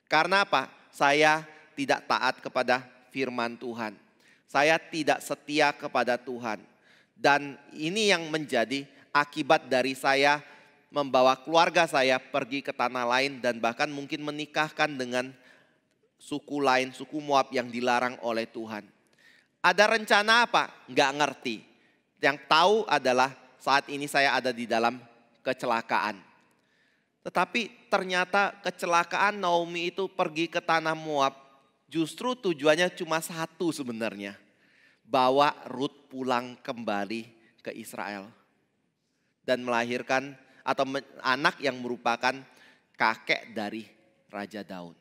Karena apa? Saya tidak taat kepada firman Tuhan. Saya tidak setia kepada Tuhan. Dan ini yang menjadi akibat dari saya membawa keluarga saya pergi ke tanah lain dan bahkan mungkin menikahkan dengan suku lain, suku Moab yang dilarang oleh Tuhan. Ada rencana apa? Nggak ngerti. Yang tahu adalah saat ini saya ada di dalam kecelakaan. Tetapi ternyata kecelakaan Naomi itu pergi ke tanah Moab. Justru tujuannya cuma satu sebenarnya. Bawa Rut pulang kembali ke Israel. Dan melahirkan atau anak yang merupakan kakek dari Raja Daud.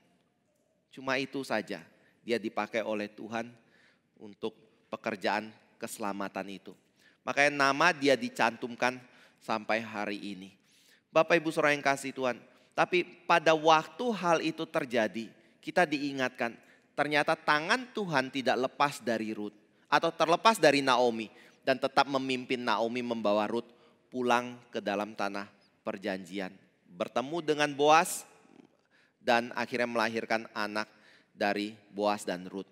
Cuma itu saja. Dia dipakai oleh Tuhan untuk pekerjaan keselamatan itu. Makanya nama dia dicantumkan sampai hari ini. Bapak Ibu Saudara yang kasih Tuhan. Tapi pada waktu hal itu terjadi, kita diingatkan. Ternyata tangan Tuhan tidak lepas dari Rut. Atau terlepas dari Naomi. Dan tetap memimpin Naomi membawa Rut pulang ke dalam tanah perjanjian. Bertemu dengan Boas. Dan akhirnya melahirkan anak dari Boas dan Rut.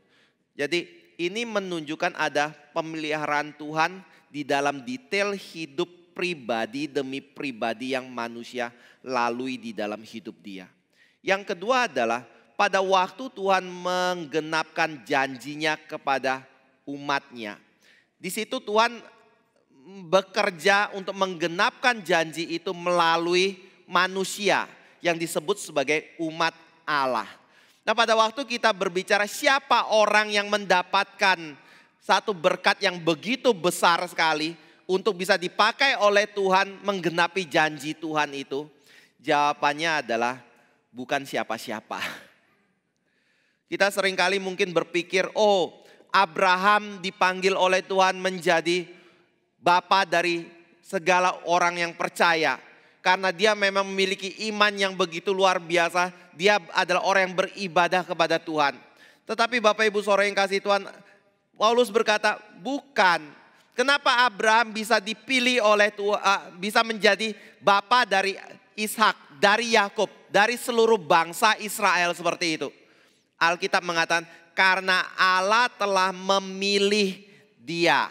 Jadi ini menunjukkan ada pemeliharaan Tuhan di dalam detail hidup pribadi demi pribadi yang manusia lalui di dalam hidup dia. Yang kedua adalah pada waktu Tuhan menggenapkan janjinya kepada umatnya. Di situ Tuhan bekerja untuk menggenapkan janji itu melalui manusia yang disebut sebagai umat Allah. Nah pada waktu kita berbicara siapa orang yang mendapatkan satu berkat yang begitu besar sekali untuk bisa dipakai oleh Tuhan menggenapi janji Tuhan itu. Jawabannya adalah bukan siapa-siapa. Kita seringkali mungkin berpikir, oh Abraham dipanggil oleh Tuhan menjadi bapa dari segala orang yang percaya. Karena dia memang memiliki iman yang begitu luar biasa. Dia adalah orang yang beribadah kepada Tuhan. Tetapi Bapak Ibu Saudara yang kasih Tuhan, Paulus berkata, bukan. Kenapa Abraham bisa dipilih oleh Tuhan, bisa menjadi bapa dari Ishak, dari Yakub, dari seluruh bangsa Israel seperti itu. Alkitab mengatakan karena Allah telah memilih dia.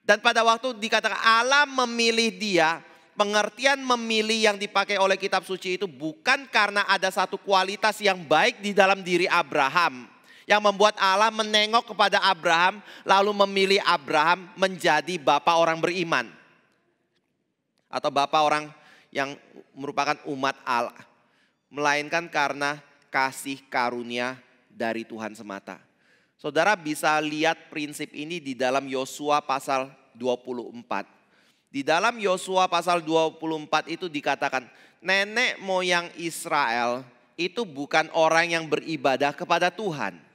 Dan pada waktu dikatakan Allah memilih dia, pengertian memilih yang dipakai oleh kitab suci itu bukan karena ada satu kualitas yang baik di dalam diri Abraham. Yang membuat Allah menengok kepada Abraham lalu memilih Abraham menjadi bapa orang beriman. Atau bapa orang yang merupakan umat Allah. Melainkan karena kasih karunia dari Tuhan semata. Saudara bisa lihat prinsip ini di dalam Yosua pasal 24. Di dalam Yosua pasal 24 itu dikatakan nenek moyang Israel itu bukan orang yang beribadah kepada Tuhan.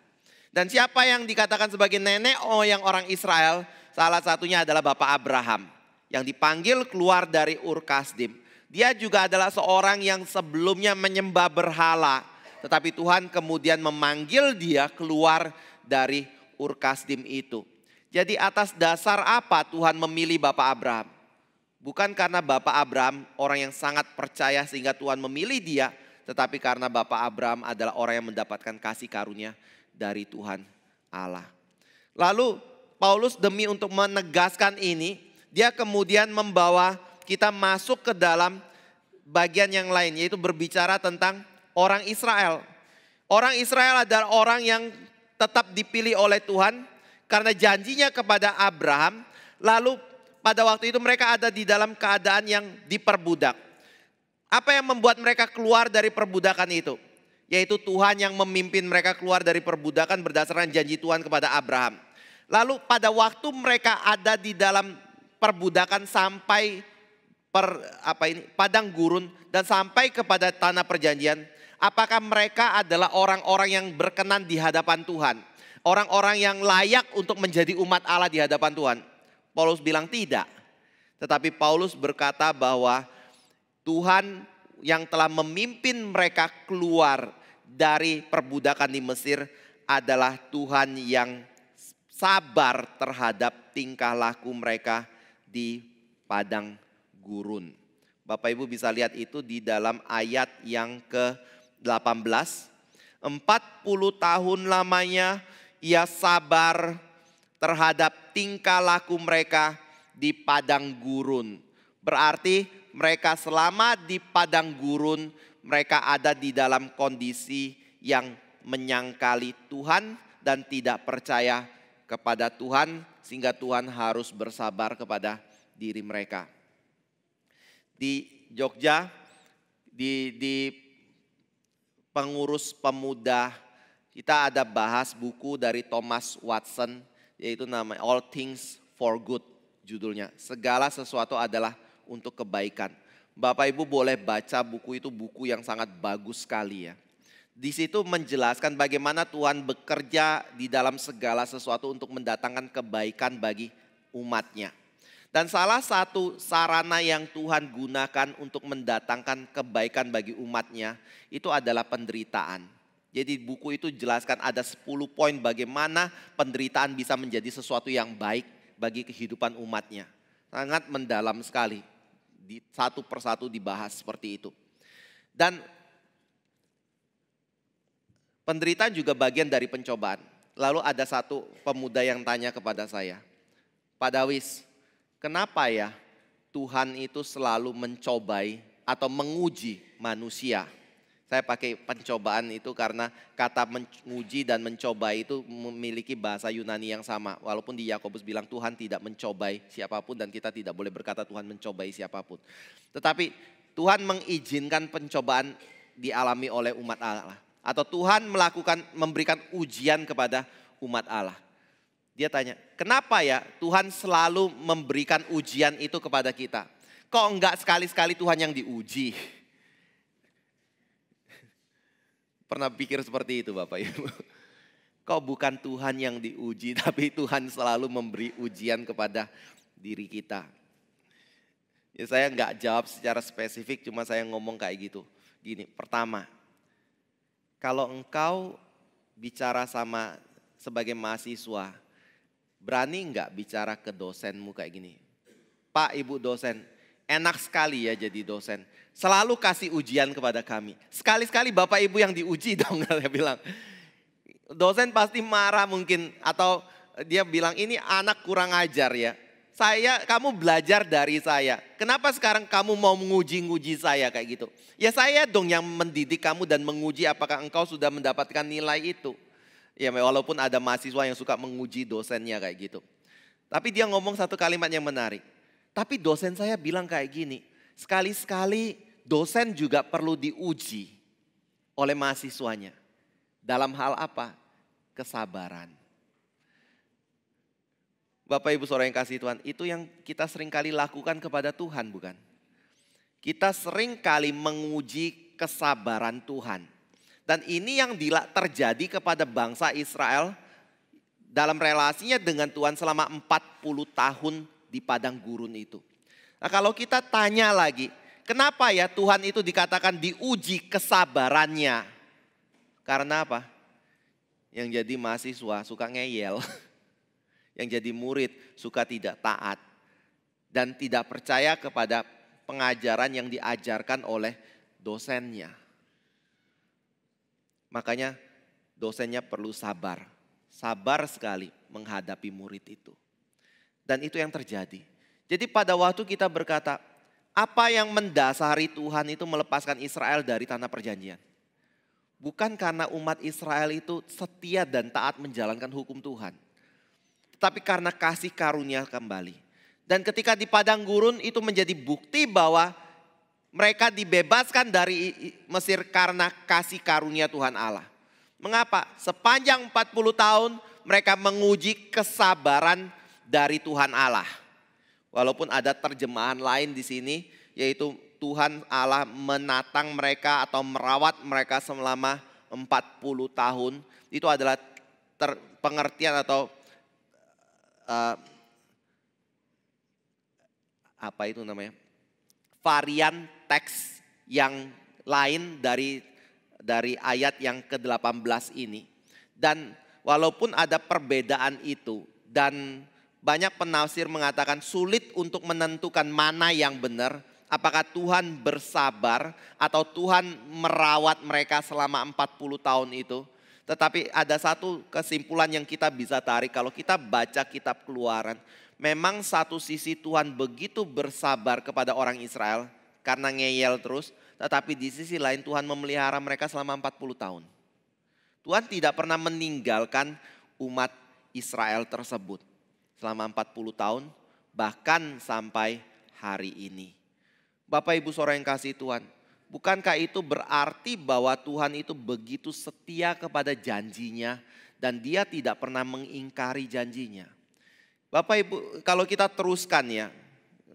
Dan siapa yang dikatakan sebagai nenek moyang orang Israel? Salah satunya adalah Bapak Abraham yang dipanggil keluar dari Ur Kasdim. Dia juga adalah seorang yang sebelumnya menyembah berhala. Tetapi Tuhan kemudian memanggil dia keluar dari Ur Kasdim itu. Jadi atas dasar apa Tuhan memilih Bapak Abraham? Bukan karena Bapak Abraham orang yang sangat percaya sehingga Tuhan memilih dia. Tetapi karena Bapak Abraham adalah orang yang mendapatkan kasih karunia dari Tuhan Allah. Lalu Paulus demi untuk menegaskan ini, dia kemudian membawa kita masuk ke dalam bagian yang lain, yaitu berbicara tentang orang Israel. Orang Israel adalah orang yang tetap dipilih oleh Tuhan karena janjinya kepada Abraham. Lalu pada waktu itu mereka ada di dalam keadaan yang diperbudak. Apa yang membuat mereka keluar dari perbudakan itu? Yaitu Tuhan yang memimpin mereka keluar dari perbudakan berdasarkan janji Tuhan kepada Abraham. Lalu pada waktu mereka ada di dalam perbudakan sampai padang gurun dan sampai kepada tanah perjanjian, apakah mereka adalah orang-orang yang berkenan di hadapan Tuhan? Orang-orang yang layak untuk menjadi umat Allah di hadapan Tuhan? Paulus bilang tidak. Tetapi Paulus berkata bahwa Tuhan yang telah memimpin mereka keluar dari perbudakan di Mesir adalah Tuhan yang sabar terhadap tingkah laku mereka di padang gurun. Bapak Ibu bisa lihat itu di dalam ayat yang ke-18. 40 tahun lamanya ia sabar terhadap tingkah laku mereka di padang gurun. Berarti mereka selama di padang gurun, mereka ada di dalam kondisi yang menyangkali Tuhan dan tidak percaya kepada Tuhan, sehingga Tuhan harus bersabar kepada diri mereka. Di Jogja, di pengurus pemuda, kita ada bahas buku dari Thomas Watson, yaitu namanya All Things for Good, judulnya. Segala sesuatu adalah untuk kebaikan. Bapak Ibu boleh baca buku itu, buku yang sangat bagus sekali ya. Di situ menjelaskan bagaimana Tuhan bekerja di dalam segala sesuatu untuk mendatangkan kebaikan bagi umatnya. Dan salah satu sarana yang Tuhan gunakan untuk mendatangkan kebaikan bagi umatnya itu adalah penderitaan. Jadi buku itu jelaskan ada 10 poin bagaimana penderitaan bisa menjadi sesuatu yang baik bagi kehidupan umatnya. Sangat mendalam sekali. Satu persatu dibahas seperti itu. Dan penderitaan juga bagian dari pencobaan. Lalu ada satu pemuda yang tanya kepada saya, Pak Dawis, kenapa ya Tuhan itu selalu mencobai atau menguji manusia? Saya pakai pencobaan itu karena kata menguji dan mencoba itu memiliki bahasa Yunani yang sama. Walaupun di Yakobus bilang Tuhan tidak mencobai siapapun dan kita tidak boleh berkata Tuhan mencobai siapapun. Tetapi Tuhan mengizinkan pencobaan dialami oleh umat Allah. Atau Tuhan memberikan ujian kepada umat Allah. Dia tanya, kenapa ya Tuhan selalu memberikan ujian itu kepada kita? Kok enggak sekali-sekali Tuhan yang diuji? Pernah pikir seperti itu Bapak Ibu? Kok bukan Tuhan yang diuji, tapi Tuhan selalu memberi ujian kepada diri kita. Ya, saya enggak jawab secara spesifik, cuma saya ngomong kayak gitu. Gini, pertama, kalau engkau bicara sebagai mahasiswa, berani enggak bicara ke dosenmu kayak gini? Pak, Ibu dosen, enak sekali ya jadi dosen. Selalu kasih ujian kepada kami. Sekali-sekali Bapak Ibu yang diuji dong, saya bilang. Dosen pasti marah mungkin, atau dia bilang ini anak kurang ajar ya. Kamu belajar dari saya. Kenapa sekarang kamu mau menguji-nguji saya kayak gitu? Ya saya dong yang mendidik kamu dan menguji apakah engkau sudah mendapatkan nilai itu. Ya walaupun ada mahasiswa yang suka menguji dosennya kayak gitu. Tapi dia ngomong satu kalimat yang menarik. Tapi dosen saya bilang kayak gini, sekali-sekali dosen juga perlu diuji oleh mahasiswanya. Dalam hal apa? Kesabaran. Bapak Ibu Saudara yang kasih Tuhan, itu yang kita seringkali lakukan kepada Tuhan bukan? Kita seringkali menguji kesabaran Tuhan. Dan ini yang terjadi kepada bangsa Israel dalam relasinya dengan Tuhan selama 40 tahun di padang gurun itu. Nah kalau kita tanya lagi, kenapa ya Tuhan itu dikatakan diuji kesabarannya? Karena apa? Yang jadi mahasiswa suka ngeyel. Yang jadi murid suka tidak taat. Dan tidak percaya kepada pengajaran yang diajarkan oleh dosennya. Makanya dosennya perlu sabar. Sabar sekali menghadapi murid itu. Dan itu yang terjadi. Jadi pada waktu kita berkata, apa yang mendasari Tuhan itu melepaskan Israel dari tanah perjanjian? Bukan karena umat Israel itu setia dan taat menjalankan hukum Tuhan. Tetapi karena kasih karunia kembali. Dan ketika di padang gurun itu menjadi bukti bahwa mereka dibebaskan dari Mesir karena kasih karunia Tuhan Allah. Mengapa? Sepanjang 40 tahun mereka menguji kesabaran dari Tuhan Allah. Walaupun ada terjemahan lain di sini, yaitu Tuhan Allah menatang mereka atau merawat mereka selama 40 tahun. Itu adalah pengertian atau varian teks yang lain dari ayat yang ke-18 ini. Dan walaupun ada perbedaan itu dan banyak penafsir mengatakan sulit untuk menentukan mana yang benar, apakah Tuhan bersabar atau Tuhan merawat mereka selama 40 tahun itu. Tetapi ada satu kesimpulan yang kita bisa tarik kalau kita baca kitab Keluaran. Memang satu sisi Tuhan begitu bersabar kepada orang Israel karena ngeyel terus. Tetapi di sisi lain Tuhan memelihara mereka selama 40 tahun. Tuhan tidak pernah meninggalkan umat Israel tersebut selama 40 tahun bahkan sampai hari ini. Bapak Ibu Saudara yang kasih Tuhan, bukankah itu berarti bahwa Tuhan itu begitu setia kepada janjinya dan dia tidak pernah mengingkari janjinya? Bapak Ibu, kalau kita teruskan ya,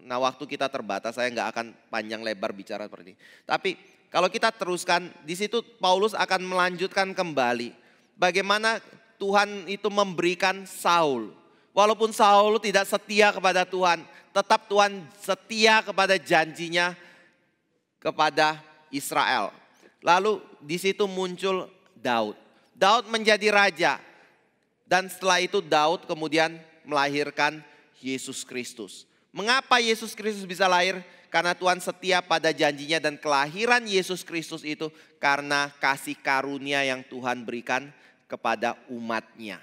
nah waktu kita terbatas, saya nggak akan panjang lebar bicara seperti ini. Tapi kalau kita teruskan, di situ Paulus akan melanjutkan kembali bagaimana Tuhan itu memberikan Saul. Walaupun Saul tidak setia kepada Tuhan, tetap Tuhan setia kepada janjinya kepada Israel. Lalu di situ muncul Daud. Daud menjadi raja dan setelah itu Daud kemudian melahirkan Yesus Kristus. Mengapa Yesus Kristus bisa lahir? Karena Tuhan setia pada janjinya dan kelahiran Yesus Kristus itu karena kasih karunia yang Tuhan berikan kepada umatnya.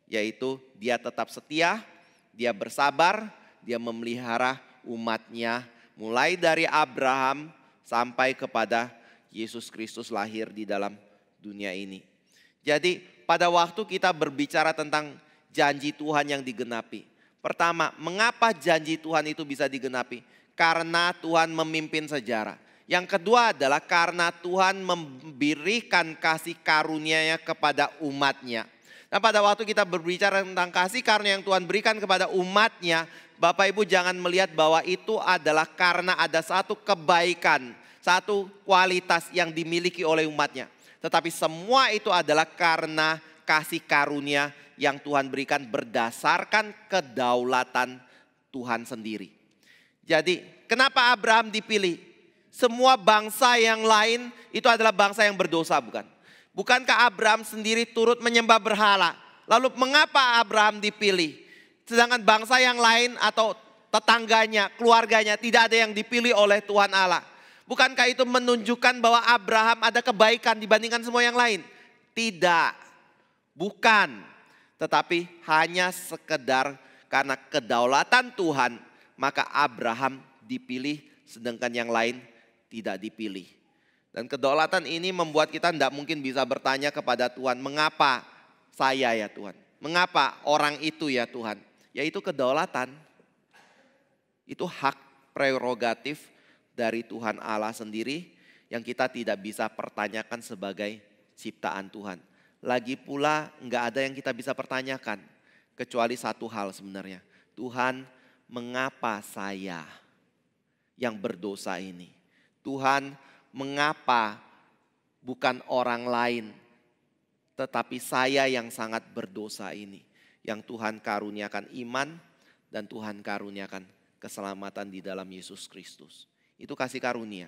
Yaitu dia tetap setia, dia bersabar, dia memelihara umatnya. Mulai dari Abraham sampai kepada Yesus Kristus lahir di dalam dunia ini. Jadi pada waktu kita berbicara tentang janji Tuhan yang digenapi. Pertama, mengapa janji Tuhan itu bisa digenapi? Karena Tuhan memimpin sejarah. Yang kedua adalah karena Tuhan memberikan kasih karunia-Nya kepada umatnya. Nah pada waktu kita berbicara tentang kasih karunia yang Tuhan berikan kepada umatnya, Bapak Ibu jangan melihat bahwa itu adalah karena ada satu kebaikan, satu kualitas yang dimiliki oleh umatnya. Tetapi semua itu adalah karena kasih karunia yang Tuhan berikan berdasarkan kedaulatan Tuhan sendiri. Jadi kenapa Abraham dipilih? Semua bangsa yang lain itu adalah bangsa yang berdosa, bukan? Bukankah Abraham sendiri turut menyembah berhala? Lalu mengapa Abraham dipilih? Sedangkan bangsa yang lain atau tetangganya, keluarganya tidak ada yang dipilih oleh Tuhan Allah. Bukankah itu menunjukkan bahwa Abraham ada kebaikan dibandingkan semua yang lain? Tidak, bukan. Tetapi hanya sekedar karena kedaulatan Tuhan, maka Abraham dipilih sedangkan yang lain tidak dipilih. Dan kedaulatan ini membuat kita tidak mungkin bisa bertanya kepada Tuhan, mengapa saya ya Tuhan? Mengapa orang itu ya Tuhan? Yaitu kedaulatan. Itu hak prerogatif dari Tuhan Allah sendiri yang kita tidak bisa pertanyakan sebagai ciptaan Tuhan. Lagi pula enggak ada yang kita bisa pertanyakan kecuali satu hal sebenarnya. Tuhan, mengapa saya yang berdosa ini? Tuhan, mengapa bukan orang lain tetapi saya yang sangat berdosa ini? Yang Tuhan karuniakan iman dan Tuhan karuniakan keselamatan di dalam Yesus Kristus. Itu kasih karunia.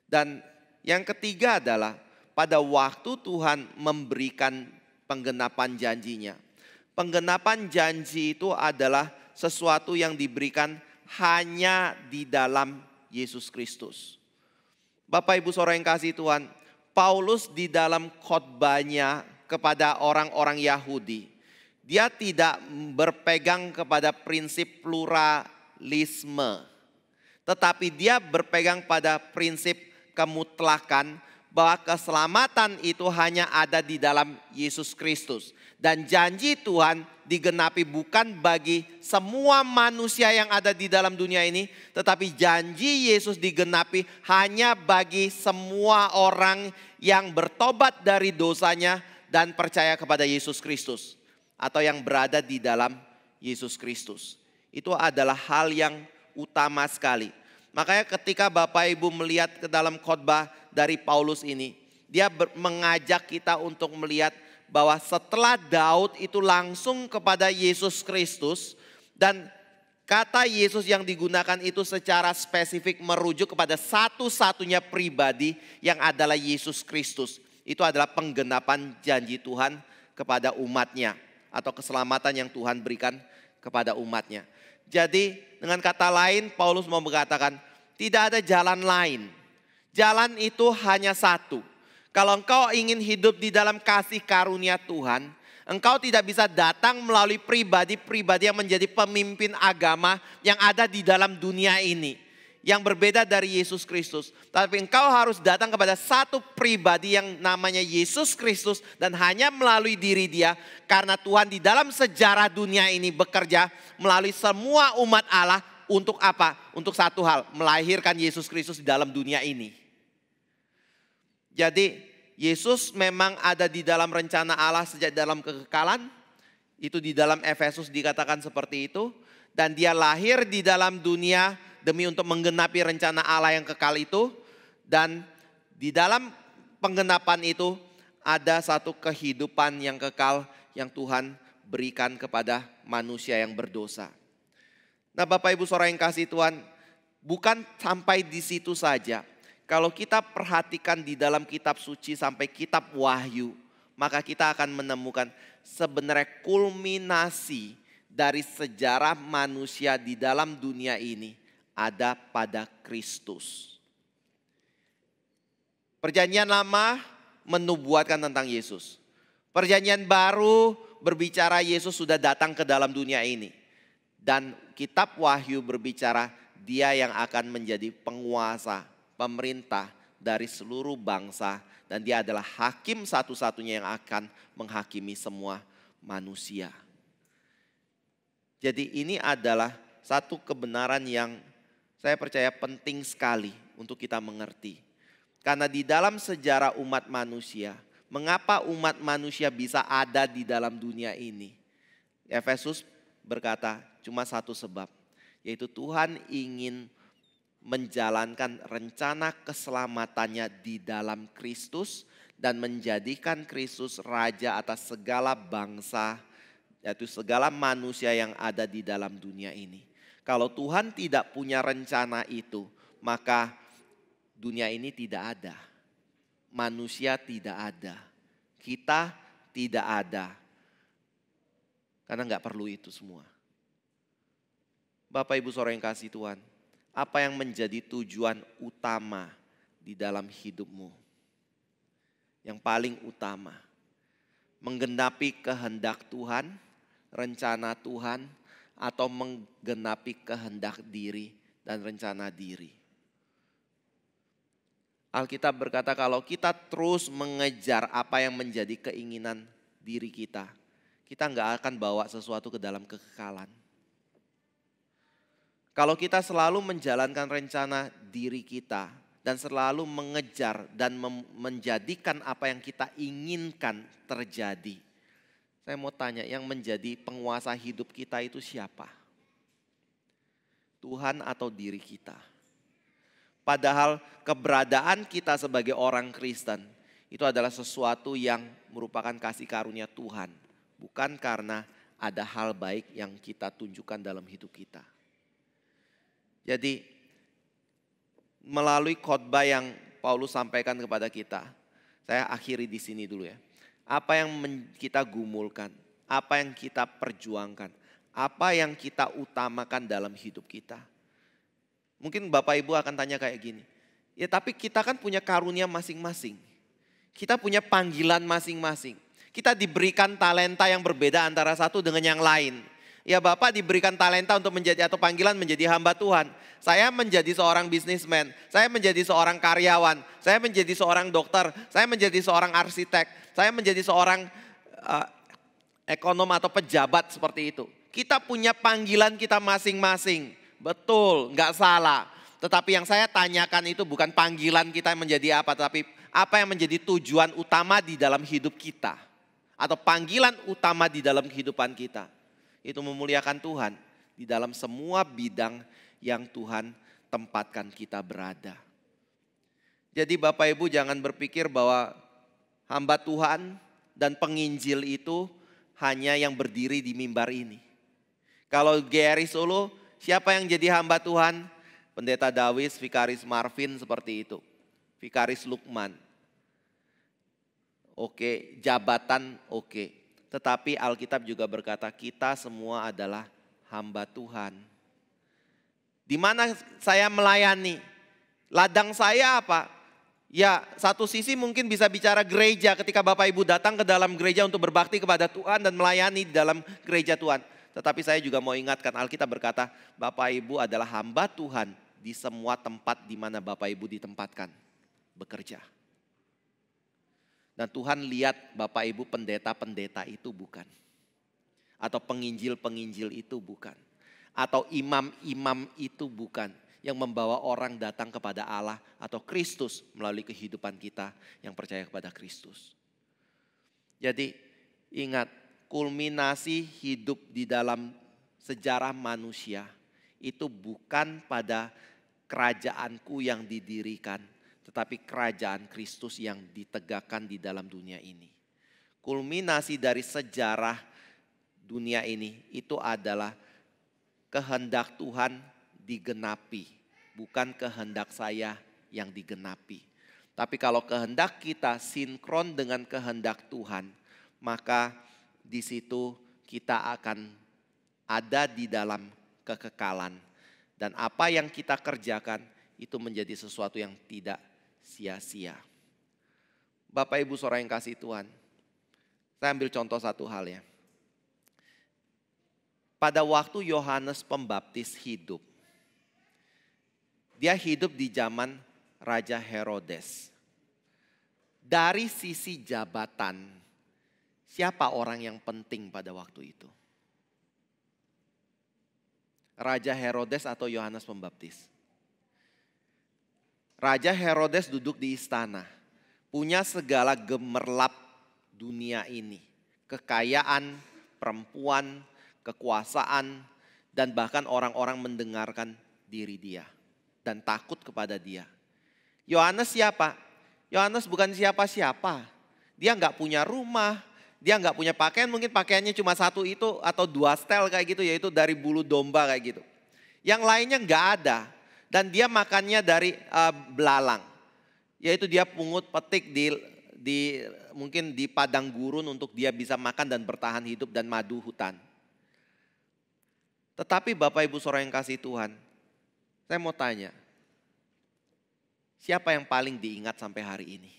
Dan yang ketiga adalah pada waktu Tuhan memberikan penggenapan janjinya. Penggenapan janji itu adalah sesuatu yang diberikan hanya di dalam Yesus Kristus. Bapak Ibu Saudara yang kasih Tuhan, Paulus di dalam khotbahnya kepada orang-orang Yahudi, dia tidak berpegang kepada prinsip pluralisme. Tetapi dia berpegang pada prinsip kemutlakan bahwa keselamatan itu hanya ada di dalam Yesus Kristus. Dan janji Tuhan digenapi bukan bagi semua manusia yang ada di dalam dunia ini, tetapi janji Yesus digenapi hanya bagi semua orang yang bertobat dari dosanya dan percaya kepada Yesus Kristus, atau yang berada di dalam Yesus Kristus. Itu adalah hal yang utama sekali. Makanya ketika Bapak Ibu melihat ke dalam khotbah dari Paulus ini, dia mengajak kita untuk melihat bahwa setelah Daud itu langsung kepada Yesus Kristus, dan kata Yesus yang digunakan itu secara spesifik merujuk kepada satu-satunya pribadi yang adalah Yesus Kristus. Itu adalah penggenapan janji Tuhan kepada umatnya, atau keselamatan yang Tuhan berikan kepada umatnya. Jadi dengan kata lain Paulus mau mengatakan tidak ada jalan lain. Jalan itu hanya satu. Kalau engkau ingin hidup di dalam kasih karunia Tuhan, engkau tidak bisa datang melalui pribadi-pribadi yang menjadi pemimpin agama yang ada di dalam dunia ini, yang berbeda dari Yesus Kristus. Tapi engkau harus datang kepada satu pribadi yang namanya Yesus Kristus, dan hanya melalui diri Dia, karena Tuhan di dalam sejarah dunia ini bekerja melalui semua umat Allah untuk apa? Untuk satu hal, melahirkan Yesus Kristus di dalam dunia ini. Jadi Yesus memang ada di dalam rencana Allah sejak dalam kekekalan. Itu di dalam Efesus dikatakan seperti itu. Dan Dia lahir di dalam dunia demi untuk menggenapi rencana Allah yang kekal itu. Dan di dalam penggenapan itu ada satu kehidupan yang kekal yang Tuhan berikan kepada manusia yang berdosa. Nah Bapak Ibu Saudara yang kasih Tuhan, bukan sampai di situ saja. Kalau kita perhatikan di dalam kitab suci sampai kitab Wahyu, maka kita akan menemukan sebenarnya kulminasi dari sejarah manusia di dalam dunia ini ada pada Kristus. Perjanjian Lama menubuatkan tentang Yesus. Perjanjian Baru berbicara Yesus sudah datang ke dalam dunia ini. Dan kitab Wahyu berbicara Dia yang akan menjadi penguasa, pemerintah dari seluruh bangsa, dan Dia adalah hakim satu-satunya yang akan menghakimi semua manusia. Jadi ini adalah satu kebenaran yang saya percaya penting sekali untuk kita mengerti. Karena di dalam sejarah umat manusia, mengapa umat manusia bisa ada di dalam dunia ini? Efesus berkata cuma satu sebab, yaitu Tuhan ingin menjalankan rencana keselamatannya di dalam Kristus dan menjadikan Kristus raja atas segala bangsa, yaitu segala manusia yang ada di dalam dunia ini. Kalau Tuhan tidak punya rencana itu, maka dunia ini tidak ada. Manusia tidak ada. Kita tidak ada. Karena nggak perlu itu semua. Bapak Ibu Saudara yang kasih Tuhan, apa yang menjadi tujuan utama di dalam hidupmu? Yang paling utama, menggenapi kehendak Tuhan, rencana Tuhan, atau menggenapi kehendak diri dan rencana diri. Alkitab berkata kalau kita terus mengejar apa yang menjadi keinginan diri kita nggak akan bawa sesuatu ke dalam kekekalan. Kalau kita selalu menjalankan rencana diri kita dan selalu mengejar dan menjadikan apa yang kita inginkan terjadi. Saya mau tanya, yang menjadi penguasa hidup kita itu siapa? Tuhan atau diri kita? Padahal keberadaan kita sebagai orang Kristen itu adalah sesuatu yang merupakan kasih karunia Tuhan. Bukan karena ada hal baik yang kita tunjukkan dalam hidup kita. Jadi melalui khotbah yang Paulus sampaikan kepada kita, saya akhiri di sini dulu ya. Apa yang kita gumulkan, apa yang kita perjuangkan, apa yang kita utamakan dalam hidup kita. Mungkin Bapak Ibu akan tanya kayak gini, ya tapi kita kan punya karunia masing-masing. Kita punya panggilan masing-masing. Kita diberikan talenta yang berbeda antara satu dengan yang lain. Ya Bapak diberikan talenta untuk menjadi atau panggilan menjadi hamba Tuhan. Saya menjadi seorang bisnismen, saya menjadi seorang karyawan, saya menjadi seorang dokter, saya menjadi seorang arsitek, saya menjadi seorang ekonom atau pejabat seperti itu. Kita punya panggilan kita masing-masing. Betul, nggak salah. Tetapi yang saya tanyakan itu bukan panggilan kita menjadi apa, tapi apa yang menjadi tujuan utama di dalam hidup kita. Atau panggilan utama di dalam kehidupan kita. Itu memuliakan Tuhan di dalam semua bidang yang Tuhan tempatkan kita berada. Jadi Bapak Ibu jangan berpikir bahwa hamba Tuhan dan penginjil itu hanya yang berdiri di mimbar ini. Kalau GRI Solo, siapa yang jadi hamba Tuhan? Pendeta Dawis, Vikaris Marvin seperti itu. Vikaris Lukman. Oke, jabatan oke. Tetapi Alkitab juga berkata kita semua adalah hamba Tuhan. Di mana saya melayani? Ladang saya apa? Ya, satu sisi mungkin bisa bicara gereja ketika Bapak Ibu datang ke dalam gereja untuk berbakti kepada Tuhan dan melayani di dalam gereja Tuhan. Tetapi saya juga mau ingatkan Alkitab berkata Bapak Ibu adalah hamba Tuhan di semua tempat di mana Bapak Ibu ditempatkan bekerja. Dan Tuhan lihat Bapak Ibu pendeta-pendeta itu bukan. Atau penginjil-penginjil itu bukan. Atau imam-imam itu bukan. Yang membawa orang datang kepada Allah atau Kristus melalui kehidupan kita yang percaya kepada Kristus. Jadi ingat, kulminasi hidup di dalam sejarah manusia itu bukan pada kerajaanku yang didirikan, tetapi kerajaan Kristus yang ditegakkan di dalam dunia ini. Kulminasi dari sejarah dunia ini itu adalah kehendak Tuhan digenapi, bukan kehendak saya yang digenapi. Tapi kalau kehendak kita sinkron dengan kehendak Tuhan, maka di situ kita akan ada di dalam kekekalan. Dan apa yang kita kerjakan itu menjadi sesuatu yang tidak sia-sia. Bapak Ibu saudara yang kasih Tuhan, saya ambil contoh satu hal ya. Pada waktu Yohanes Pembaptis hidup, dia hidup di zaman Raja Herodes. Dari sisi jabatan, siapa orang yang penting pada waktu itu? Raja Herodes atau Yohanes Pembaptis? Raja Herodes duduk di istana, punya segala gemerlap dunia ini. Kekayaan, perempuan, kekuasaan, dan bahkan orang-orang mendengarkan diri dia. Dan takut kepada dia. Yohanes siapa? Yohanes bukan siapa-siapa. Dia nggak punya rumah, dia nggak punya pakaian, mungkin pakaiannya cuma satu itu atau dua setel kayak gitu, yaitu dari bulu domba kayak gitu. Yang lainnya nggak ada. Dan dia makannya dari belalang. Yaitu dia pungut petik mungkin di padang gurun untuk dia bisa makan dan bertahan hidup dan madu hutan. Tetapi Bapak Ibu saudara yang kasih Tuhan, saya mau tanya, siapa yang paling diingat sampai hari ini?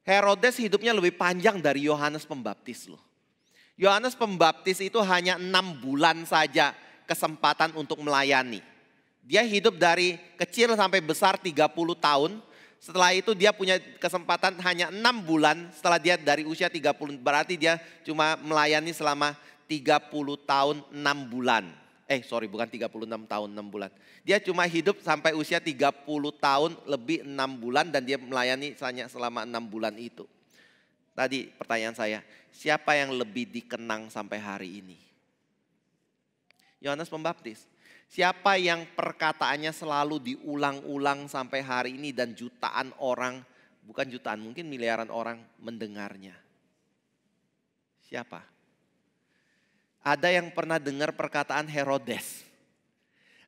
Herodes hidupnya lebih panjang dari Yohanes Pembaptis loh. Yohanes Pembaptis itu hanya 6 bulan saja kesempatan untuk melayani. Dia hidup dari kecil sampai besar 30 tahun. Setelah itu dia punya kesempatan hanya 6 bulan setelah dia dari usia 30. Berarti dia cuma melayani selama 30 tahun 6 bulan. Bukan 36 tahun 6 bulan. Dia cuma hidup sampai usia 30 tahun lebih 6 bulan dan dia melayani hanya selama 6 bulan itu. Tadi pertanyaan saya, siapa yang lebih dikenang sampai hari ini? Yohanes Pembaptis. Siapa yang perkataannya selalu diulang-ulang sampai hari ini dan jutaan orang, bukan jutaan, mungkin miliaran orang mendengarnya? Siapa? Ada yang pernah dengar perkataan Herodes.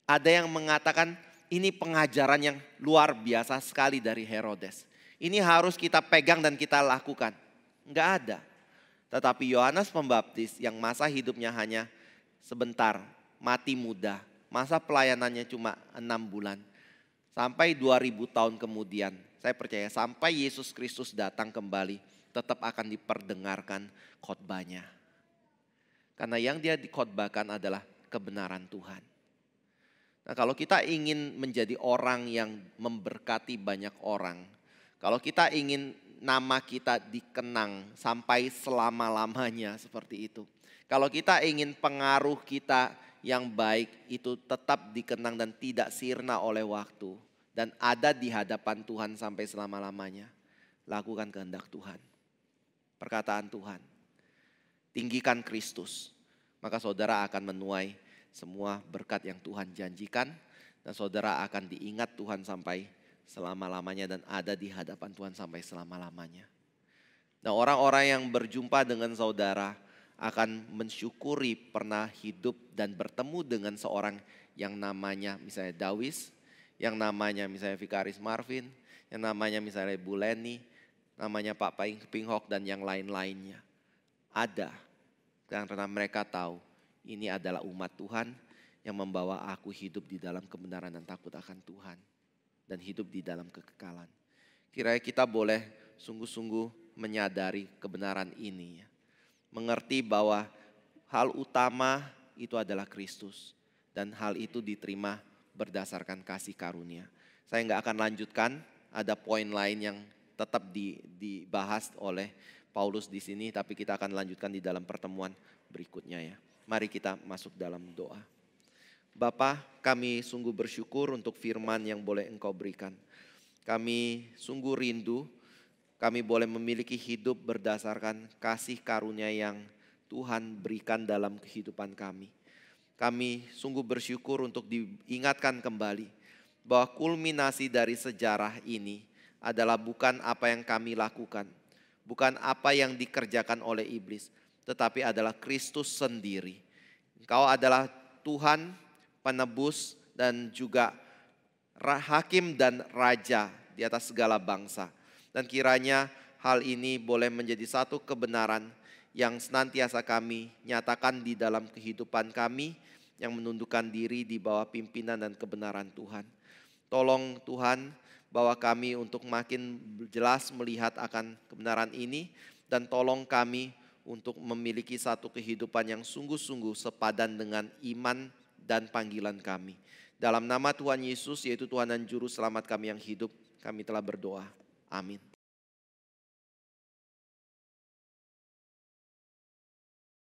Ada yang mengatakan ini pengajaran yang luar biasa sekali dari Herodes. Ini harus kita pegang dan kita lakukan. Enggak ada. Tetapi Yohanes Pembaptis yang masa hidupnya hanya sebentar, mati muda. Masa pelayanannya cuma 6 bulan. Sampai 2000 tahun kemudian, saya percaya sampai Yesus Kristus datang kembali, tetap akan diperdengarkan khotbahnya. Karena yang dia dikhotbahkan adalah kebenaran Tuhan. Nah, kalau kita ingin menjadi orang yang memberkati banyak orang, kalau kita ingin nama kita dikenang sampai selama-lamanya seperti itu. Kalau kita ingin pengaruh kita yang baik itu tetap dikenang dan tidak sirna oleh waktu dan ada di hadapan Tuhan sampai selama-lamanya, lakukan kehendak Tuhan. Perkataan Tuhan. Tinggikan Kristus, maka saudara akan menuai semua berkat yang Tuhan janjikan dan saudara akan diingat Tuhan sampai selama-lamanya dan ada di hadapan Tuhan sampai selama-lamanya. Nah, orang-orang yang berjumpa dengan saudara akan mensyukuri pernah hidup dan bertemu dengan seorang yang namanya misalnya Dawis, yang namanya misalnya Vikaris Marvin, yang namanya misalnya Bu Leni, namanya Pak Pinghok dan yang lain-lainnya. Ada, karena mereka tahu ini adalah umat Tuhan yang membawa aku hidup di dalam kebenaran dan takut akan Tuhan. Dan hidup di dalam kekekalan. Kiranya kita boleh sungguh-sungguh menyadari kebenaran ini. Mengerti bahwa hal utama itu adalah Kristus. Dan hal itu diterima berdasarkan kasih karunia. Saya nggak akan lanjutkan, ada poin lain yang tetap dibahas oleh Paulus di sini, tapi kita akan lanjutkan di dalam pertemuan berikutnya ya. Mari kita masuk dalam doa. Bapa, kami sungguh bersyukur untuk firman yang boleh Engkau berikan. Kami sungguh rindu, kami boleh memiliki hidup berdasarkan kasih karunia yang Tuhan berikan dalam kehidupan kami. Kami sungguh bersyukur untuk diingatkan kembali bahwa kulminasi dari sejarah ini adalah bukan apa yang kami lakukan, bukan apa yang dikerjakan oleh iblis, tetapi adalah Kristus sendiri. Engkau adalah Tuhan, penebus dan juga hakim dan raja di atas segala bangsa. Dan kiranya hal ini boleh menjadi satu kebenaran yang senantiasa kami nyatakan di dalam kehidupan kami yang menundukkan diri di bawah pimpinan dan kebenaran Tuhan. Tolong Tuhan bawa kami untuk makin jelas melihat akan kebenaran ini dan tolong kami untuk memiliki satu kehidupan yang sungguh-sungguh sepadan dengan iman dan panggilan kami. Dalam nama Tuhan Yesus yaitu Tuhan dan Juru Selamat kami yang hidup, kami telah berdoa. Amin.